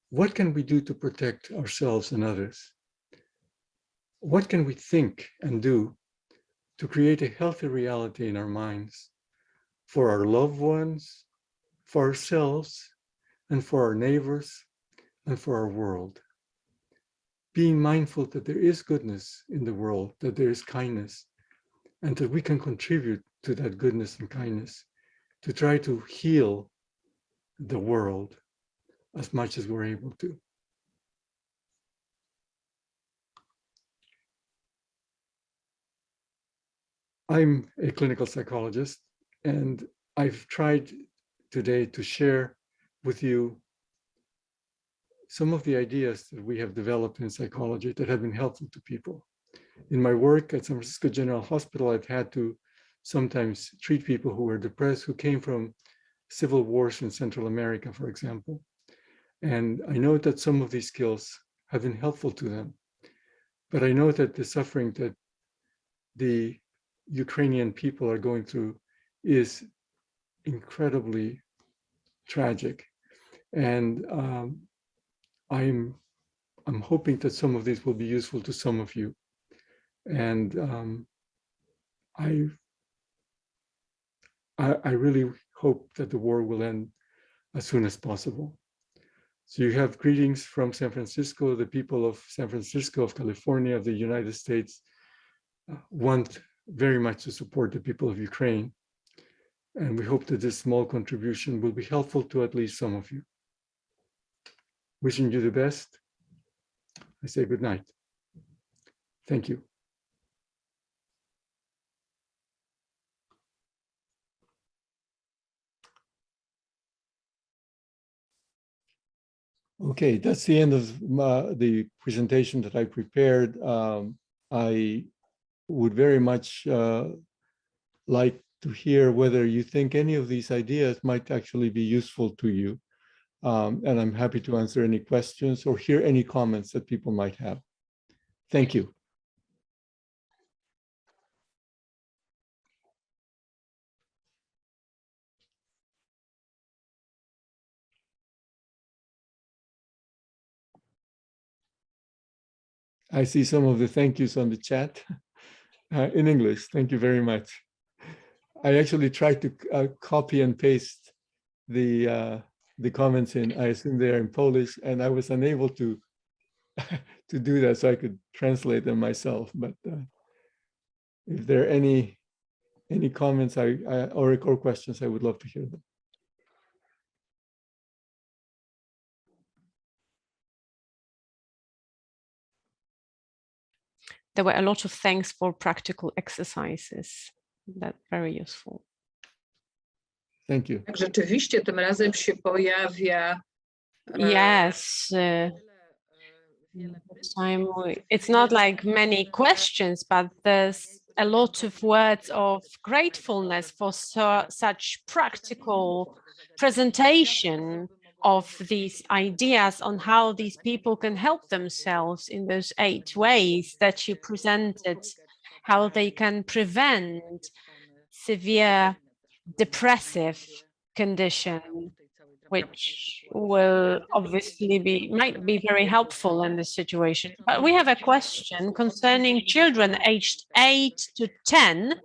What can we do to protect ourselves and others? What can we think and do to create a healthy reality in our minds for our loved ones, for ourselves, and for our neighbors, and for our world? Being mindful that there is goodness in the world, that there is kindness, and that we can contribute to that goodness and kindness to try to heal the world as much as we're able to. I'm a clinical psychologist, and I've tried today to share with you some of the ideas that we have developed in psychology that have been helpful to people. In my work at San Francisco General Hospital, I've had to sometimes treat people who were depressed, who came from civil wars in Central America, for example. And I know that some of these skills have been helpful to them. But I know that the suffering that the Ukrainian people are going through is incredibly tragic. And I'm hoping that some of these will be useful to some of you. And I really hope that the war will end as soon as possible. So you have greetings from San Francisco. The people of San Francisco, of California, of the United States want very much to support the people of Ukraine. And we hope that this small contribution will be helpful to at least some of you. Wishing you the best. I say good night. Thank you. Okay, that's the end of the presentation that I prepared. I would very much like to hear whether you think any of these ideas might actually be useful to you. And I'm happy to answer any questions or hear any comments that people might have. Thank you. I see some of the thank yous on the chat in English. Thank you very much. I actually tried to copy and paste the comments in. I assume they are in Polish, and I was unable to to do that, so I could translate them myself. But if there are any comments or questions, I would love to hear them. There were a lot of thanks for practical exercises. That's very useful. Thank you. Tak, rzeczywiście tym razem się pojawia. Yes. It's not like many questions, but there's a lot of words of gratefulness for such practical presentation of these ideas on how these people can help themselves in those 8 ways that you presented, how they can prevent severe depressive condition, which will obviously might be very helpful in this situation. But we have a question concerning children aged 8 to 10,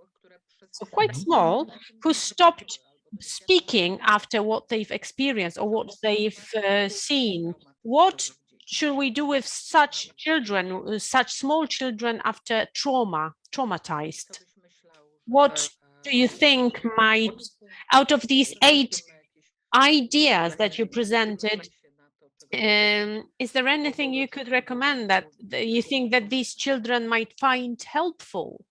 so quite small, who stopped speaking after what they've experienced or what they've seen. What should we do with such children, such small children after traumatized? What do you think might, out of these 8 ideas that you presented, is there anything you could recommend that you think that these children might find helpful?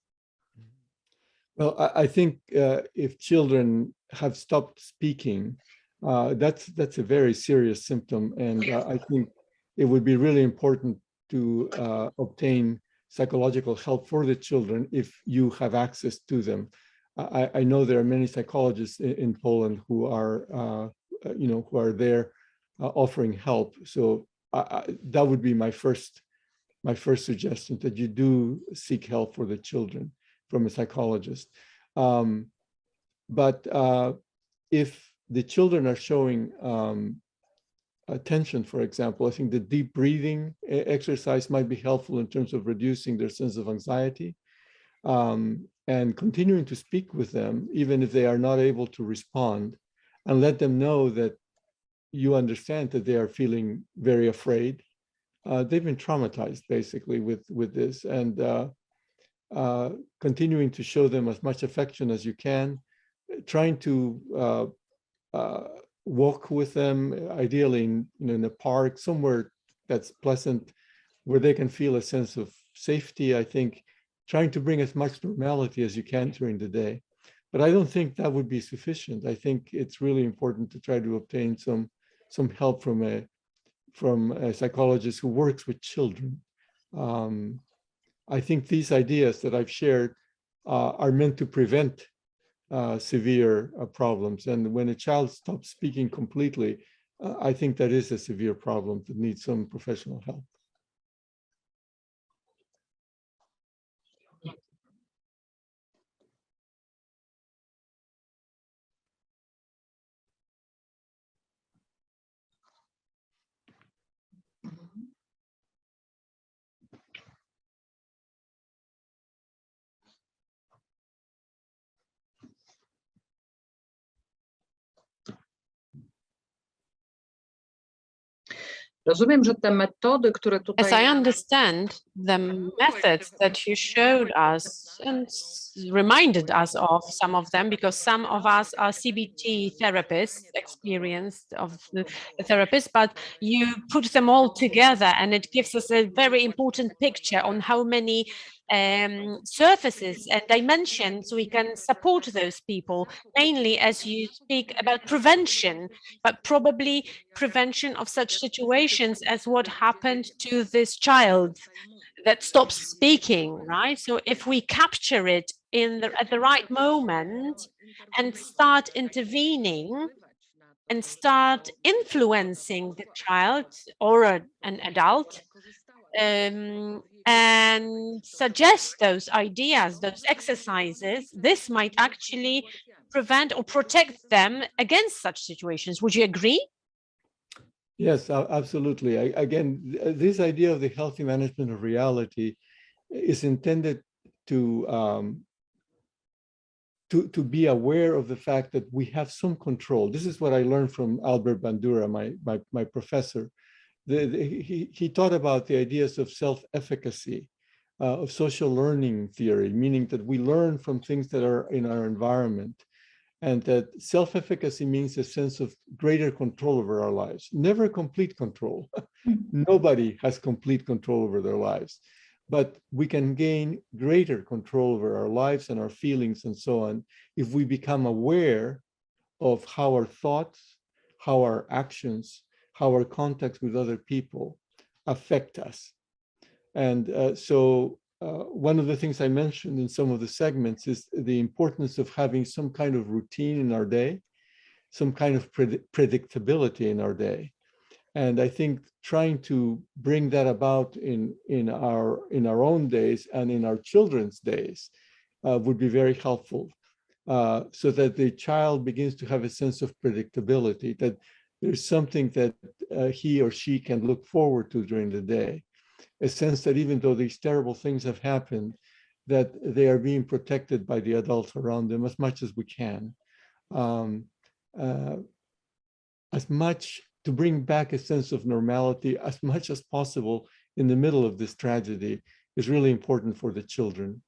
Well, I think if children have stopped speaking, that's a very serious symptom, and I think it would be really important to obtain psychological help for the children if you have access to them. I know there are many psychologists in Poland who are, who are there offering help. So that would be my first suggestion, that you do seek help for the children from a psychologist. But if the children are showing attention, for example, I think the deep breathing exercise might be helpful in terms of reducing their sense of anxiety, and continuing to speak with them, even if they are not able to respond, and let them know that you understand that they are feeling very afraid. They've been traumatized basically with this, and continuing to show them as much affection as you can, trying to walk with them, ideally in a park, somewhere that's pleasant, where they can feel a sense of safety. I think trying to bring as much normality as you can during the day. But I don't think that would be sufficient. I think it's really important to try to obtain some help from a psychologist who works with children. I think these ideas that I've shared are meant to prevent severe problems. And when a child stops speaking completely, I think that is a severe problem that needs some professional help. Rozumiem, że te metody, które As tutaj... I understand, the methods that you showed us and reminded us of some of them, because some of us are CBT therapists, experienced of the therapists, but you put them all together and it gives us a very important picture on how many surfaces and dimensions we can support those people, mainly as you speak about prevention, but probably prevention of such situations as what happened to this child that stops speaking, right? So if we capture it at the right moment and start intervening and start influencing the child or an adult, and suggest those ideas, those exercises, this might actually prevent or protect them against such situations. Would you agree? Yes, absolutely. Again, this idea of the healthy management of reality is intended to be aware of the fact that we have some control. This is what I learned from Albert Bandura, my professor. He taught about the ideas of self-efficacy, of social learning theory, meaning that we learn from things that are in our environment, and that self-efficacy means a sense of greater control over our lives, never complete control. Nobody has complete control over their lives, but we can gain greater control over our lives and our feelings and so on if we become aware of how our thoughts, how our actions, how our contacts with other people affect us. And so one of the things I mentioned in some of the segments is the importance of having some kind of routine in our day, some kind of predictability in our day. And I think trying to bring that about in our own days and in our children's days would be very helpful, so that the child begins to have a sense of predictability, that there's something that he or she can look forward to during the day, a sense that even though these terrible things have happened, that they are being protected by the adults around them as much as we can. As much to bring back a sense of normality as much as possible in the middle of this tragedy is really important for the children.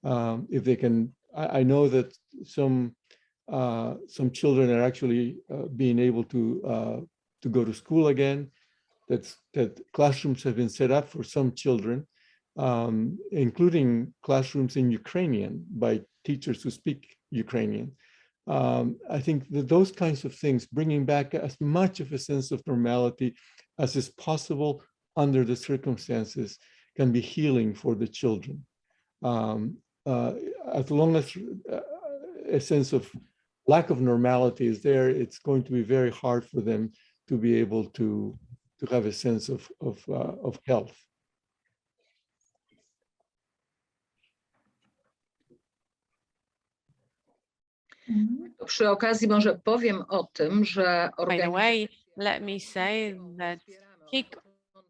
If they can, I know that some children are actually being able to go to school again. That classrooms have been set up for some children, including classrooms in Ukrainian by teachers who speak Ukrainian. I think that those kinds of things, bringing back as much of a sense of normality as is possible under the circumstances, can be healing for the children. As long as a sense of lack of normality is there, it's going to be very hard for them to be able to have a sense of health. Przy okazji może powiem o tym, że By the way, let me say that KIK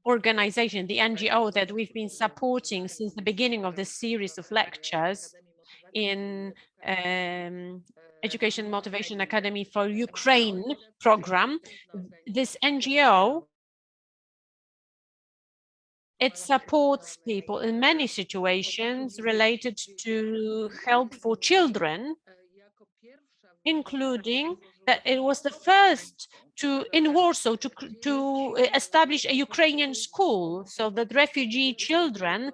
organization, the NGO that we've been supporting since the beginning of this series of lectures in Education Motivation Academy for Ukraine program, this NGO, it supports people in many situations related to help for children, including that it was the first in Warsaw to establish a Ukrainian school, so that refugee children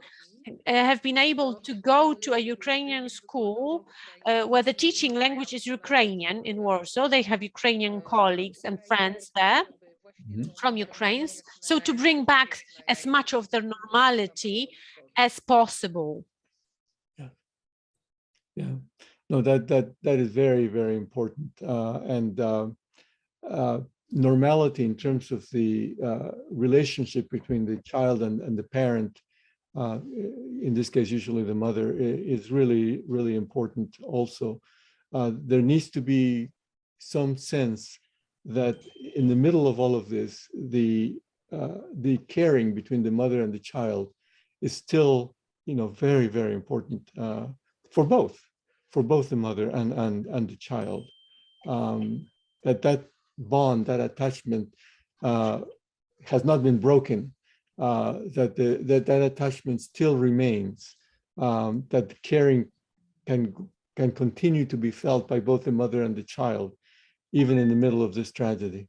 have been able to go to a Ukrainian school where the teaching language is Ukrainian in Warsaw. They have Ukrainian colleagues and friends there from Ukraine, so to bring back as much of their normality as possible. Yeah. No, that is very, very important. Normality in terms of the relationship between the child and the parent, in this case, usually the mother, is really, really important also. There needs to be some sense that in the middle of all of this, the caring between the mother and the child is still, very, very important for both the mother and the child. That bond, that attachment has not been broken, that attachment still remains, that the caring can continue to be felt by both the mother and the child, even in the middle of this tragedy.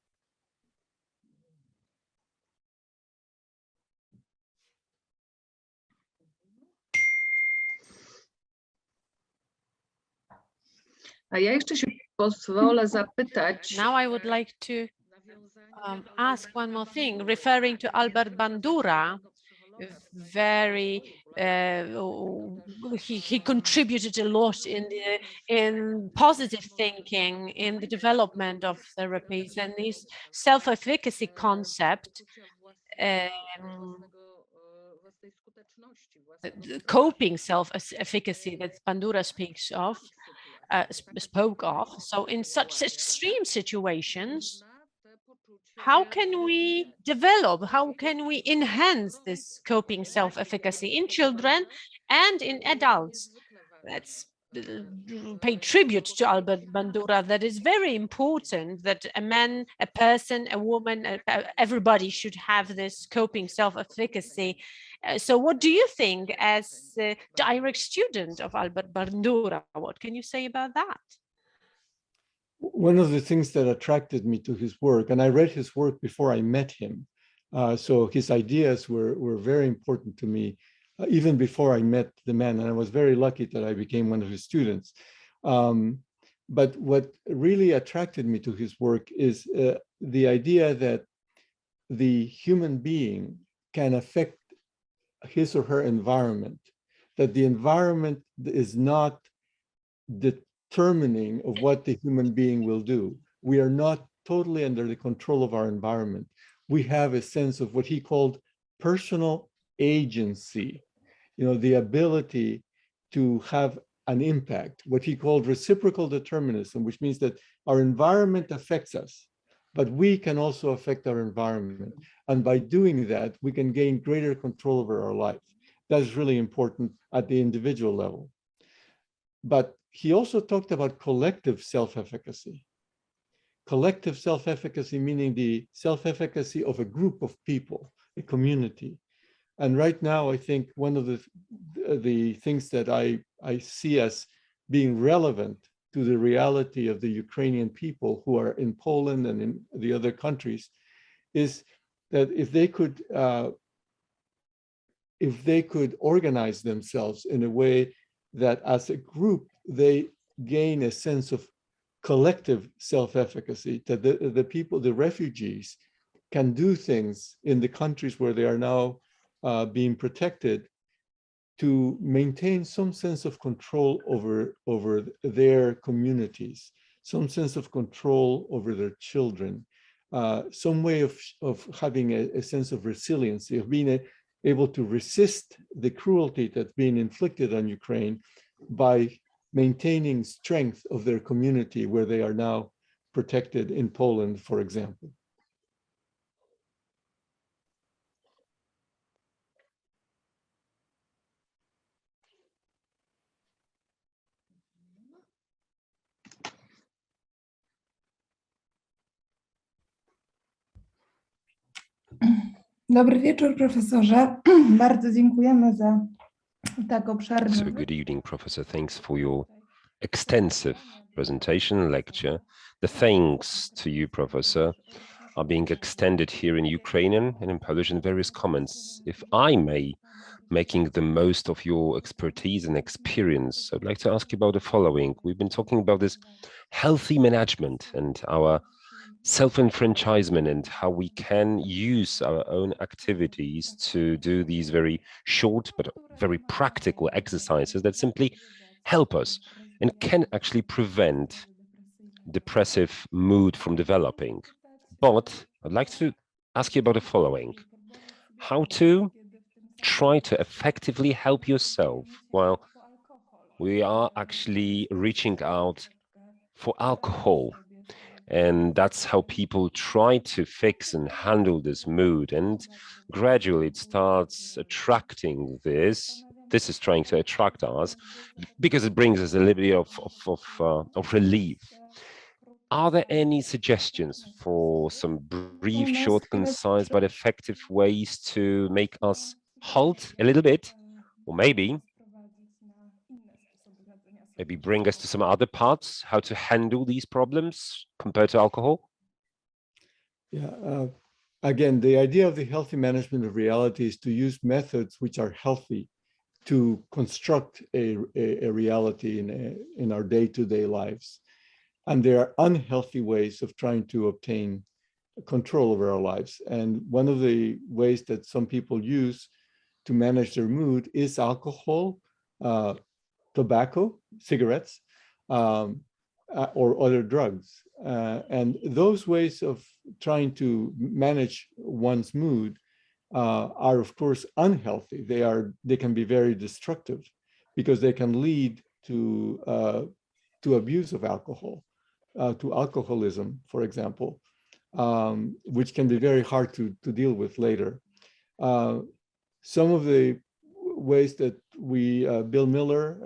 A ja jeszcze się pozwolę zapytać. Now I would like to ask one more thing, referring to Albert Bandura. He contributed a lot in positive thinking, in the development of therapies, and this self-efficacy concept, the coping self-efficacy that Bandura spoke of. So in such extreme situations, how can we develop, how can we enhance this coping self-efficacy in children and in adults? Let's pay tribute to Albert Bandura. That is very important that a man, a person, a woman, everybody should have this coping self-efficacy. So what do you think as a direct student of Albert Bandura? What can you say about that? One of the things that attracted me to his work, and I read his work before I met him, so his ideas were very important to me, even before I met the man, and I was very lucky that I became one of his students. But what really attracted me to his work is the idea that the human being can affect his or her environment, that the environment is not determining of what the human being will do. We are not totally under the control of our environment. We have a sense of what he called personal agency, the ability to have an impact, what he called reciprocal determinism, which means that our environment affects us, but we can also affect our environment. And by doing that, we can gain greater control over our life. That's really important at the individual level. But he also talked about collective self-efficacy. Collective self-efficacy meaning the self-efficacy of a group of people, a community. And right now, I think one of the things that I see as being relevant to the reality of the Ukrainian people who are in Poland and in the other countries is that if they could organize themselves in a way that as a group, they gain a sense of collective self-efficacy, that the people, the refugees, can do things in the countries where they are now being protected to maintain some sense of control over their communities, some sense of control over their children, some way of having a sense of resiliency, of being able to resist the cruelty that's being inflicted on Ukraine by maintaining strength of their community where they are now protected in Poland, for example. Dobry wieczór, profesorze. Bardzo dziękujemy za tak obszerny. So good evening, Professor. Thanks for your extensive presentation and lecture. The thanks to you, Professor, are being extended here in Ukrainian and in Polish in various comments. If I may, making the most of your expertise and experience, I'd like to ask you about the following. We've been talking about this healthy management and our self-enfranchisement and how we can use our own activities to do these very short but very practical exercises that simply help us and can actually prevent depressive mood from developing. But I'd like to ask you about the following. How to try to effectively help yourself while we are actually reaching out for alcohol. And that's how people try to fix and handle this mood. And gradually it starts attracting this. This is trying to attract us because it brings us a little bit of relief. Are there any suggestions for some brief, short, concise, but effective ways to make us halt a little bit? Or maybe bring us to some other parts, how to handle these problems compared to alcohol? Yeah, again, the idea of the healthy management of reality is to use methods which are healthy to construct a reality in our day-to-day lives. And there are unhealthy ways of trying to obtain control over our lives. And one of the ways that some people use to manage their mood is alcohol, tobacco, cigarettes, or other drugs. And those ways of trying to manage one's mood are, of course, unhealthy. They can be very destructive because they can lead to abuse of alcohol, to alcoholism, for example, which can be very hard to deal with later. Some of the ways that William Miller,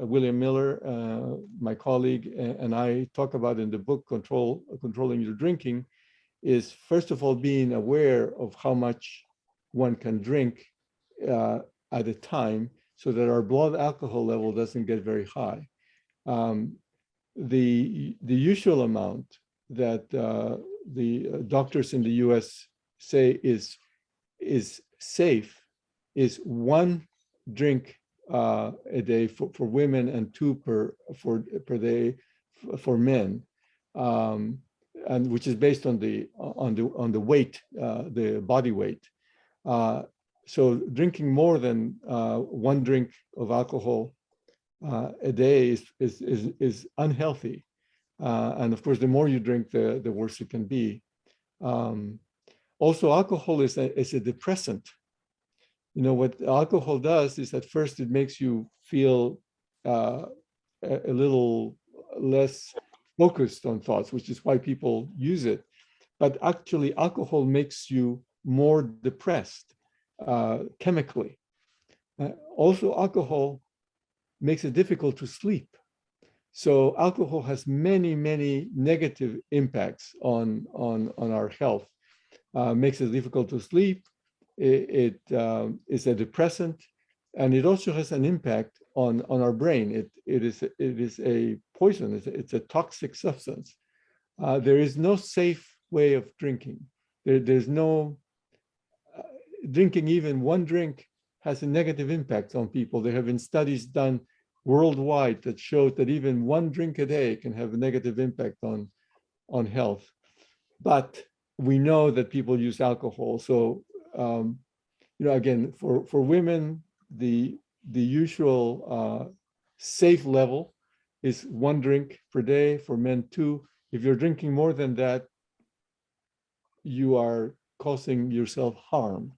my colleague, and I talk about in the book, Controlling Your Drinking, is first of all being aware of how much one can drink at a time so that our blood alcohol level doesn't get very high. The usual amount that the doctors in the US say is safe is 1 drink a day for women and 2 per day for men, and which is based on the weight, the body weight. So drinking more than 1 drink of alcohol a day is unhealthy, and of course, the more you drink, the worse it can be. Also, alcohol is a depressant. You know, what alcohol does is at first it makes you feel a little less focused on thoughts, which is why people use it. But actually, alcohol makes you more depressed chemically. Also, alcohol makes it difficult to sleep. So alcohol has many, many negative impacts on our health. Makes it difficult to sleep. It is a depressant, and it also has an impact on our brain. It is a poison. It's a toxic substance. There is no safe way of drinking. There's no drinking. Even 1 drink has a negative impact on people. There have been studies done worldwide that show that even 1 drink a day can have a negative impact on health. But we know that people use alcohol. So, you know, again, for women, the the usual safe level is 1 drink per day, for men 2. If you're drinking more than that, you are causing yourself harm.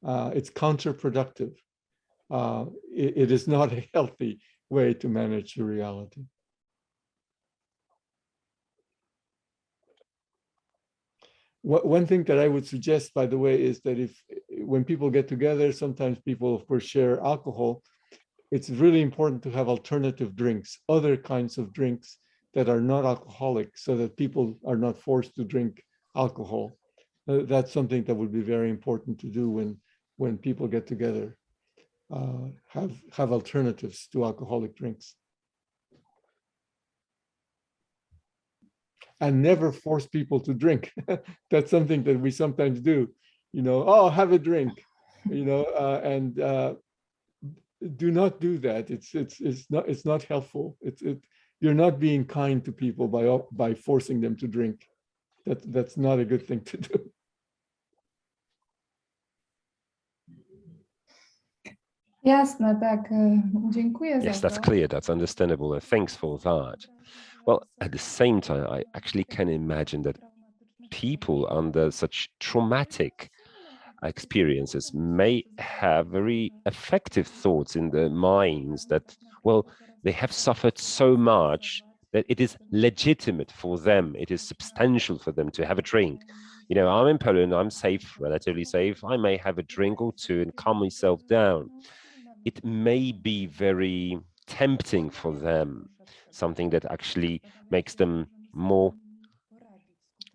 It's counterproductive. It is not a healthy way to manage your reality. One thing that I would suggest, by the way, is that when people get together, sometimes people, of course, share alcohol. It's really important to have alternative drinks, other kinds of drinks that are not alcoholic, so that people are not forced to drink alcohol. That's something that would be very important to do when people get together. Have alternatives to alcoholic drinks. And never force people to drink. That's something that we sometimes do. Oh, have a drink, and do not do that. It's not helpful. You're not being kind to people by forcing them to drink. That's not a good thing to do. Jasne, tak. Dziękuję Yes, za that's to. clear. That's understandable. Thanks for that. Well, at the same time, I actually can imagine that people under such traumatic experiences may have very effective thoughts in their minds that, well, they have suffered so much that it is legitimate for them, it is substantial for them to have a drink. I'm in Poland, I'm safe, relatively safe. I may have a drink or two and calm myself down. It may be very tempting for them, something that actually makes them more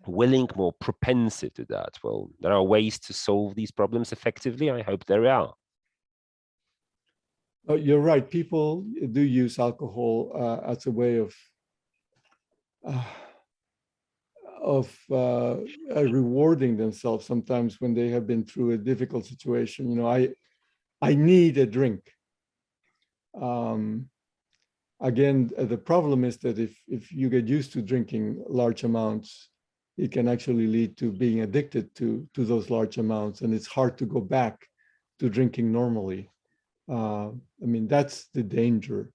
willing, more propensive to that. Well, there are ways to solve these problems effectively. I hope there are. You're right. People do use alcohol as a way of rewarding themselves sometimes when they have been through a difficult situation. I need a drink. Again, the problem is that if you get used to drinking large amounts, it can actually lead to being addicted to those large amounts, and it's hard to go back to drinking normally. That's the danger.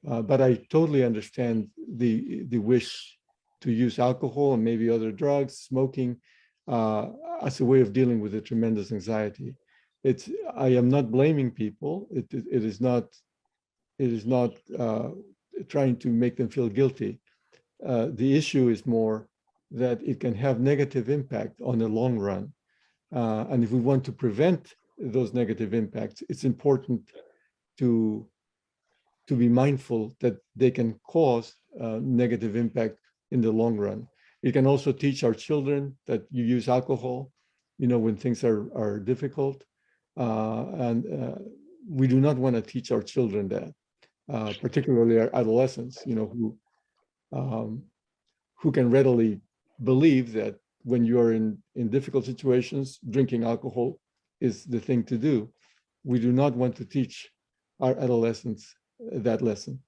But I totally understand the wish to use alcohol and maybe other drugs, smoking, as a way of dealing with the tremendous anxiety. I am not blaming people. It is not trying to make them feel guilty. The issue is more that it can have negative impact on the long run. And if we want to prevent those negative impacts, it's important to be mindful that they can cause negative impact in the long run. It can also teach our children that you use alcohol, when things are difficult. And we do not want to teach our children that, particularly our adolescents, who can readily believe that when you are in difficult situations, drinking alcohol is the thing to do. We do not want to teach our adolescents that lesson.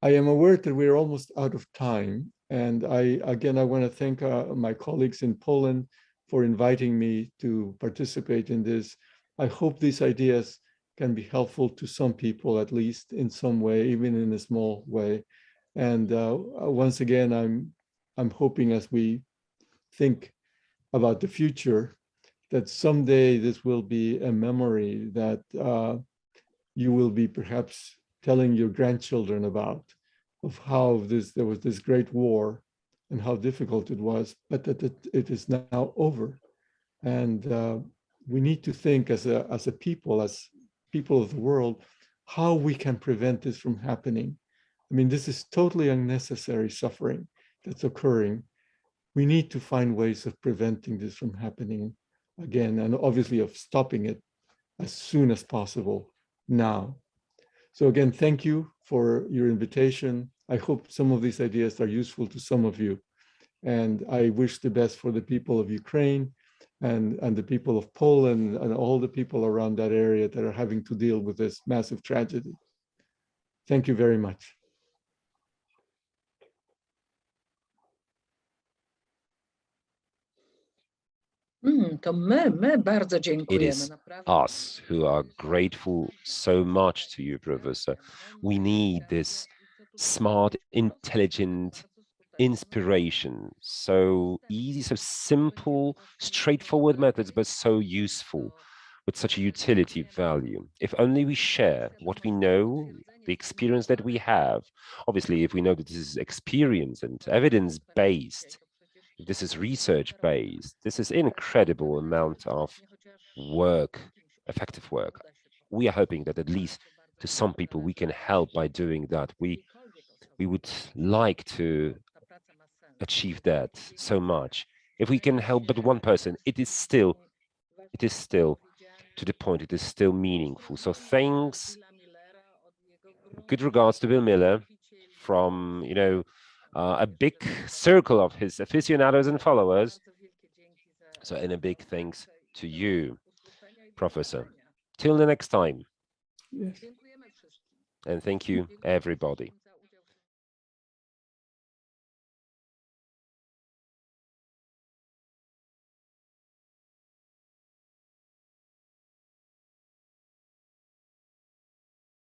I am aware that we're almost out of time. And I want to thank my colleagues in Poland for inviting me to participate in this. I hope these ideas can be helpful to some people, at least in some way, even in a small way. And once again, I'm hoping, as we think about the future, that someday this will be a memory that you will be perhaps telling your grandchildren about, of how there was this great war and how difficult it was, but that it is now over. And we need to think as a people, as people of the world, how we can prevent this from happening. This is totally unnecessary suffering that's occurring. We need to find ways of preventing this from happening again, and obviously of stopping it as soon as possible now. So again, thank you for your invitation. I hope some of these ideas are useful to some of you. And I wish the best for the people of Ukraine and the people of Poland and all the people around that area that are having to deal with this massive tragedy. Thank you very much. To my bardzo It dziękujemy. is Naprawdę. us who are grateful so much to you, Professor. We need this smart, intelligent inspiration. So easy, so simple, straightforward methods, but so useful with such a utility value. If only we share what we know, the experience that we have. Obviously, if we know that this is experience and evidence-based, if this is research-based, this is incredible amount of work, effective work. We are hoping that at least to some people we can help by doing that. We would like to achieve that so much. If we can help but one person, it is still to the point, it is still meaningful. So thanks, good regards to Bill Miller from, a big circle of his aficionados and followers. So, and a big thanks to you, Professor. Till the next time. Yes. And thank you, everybody.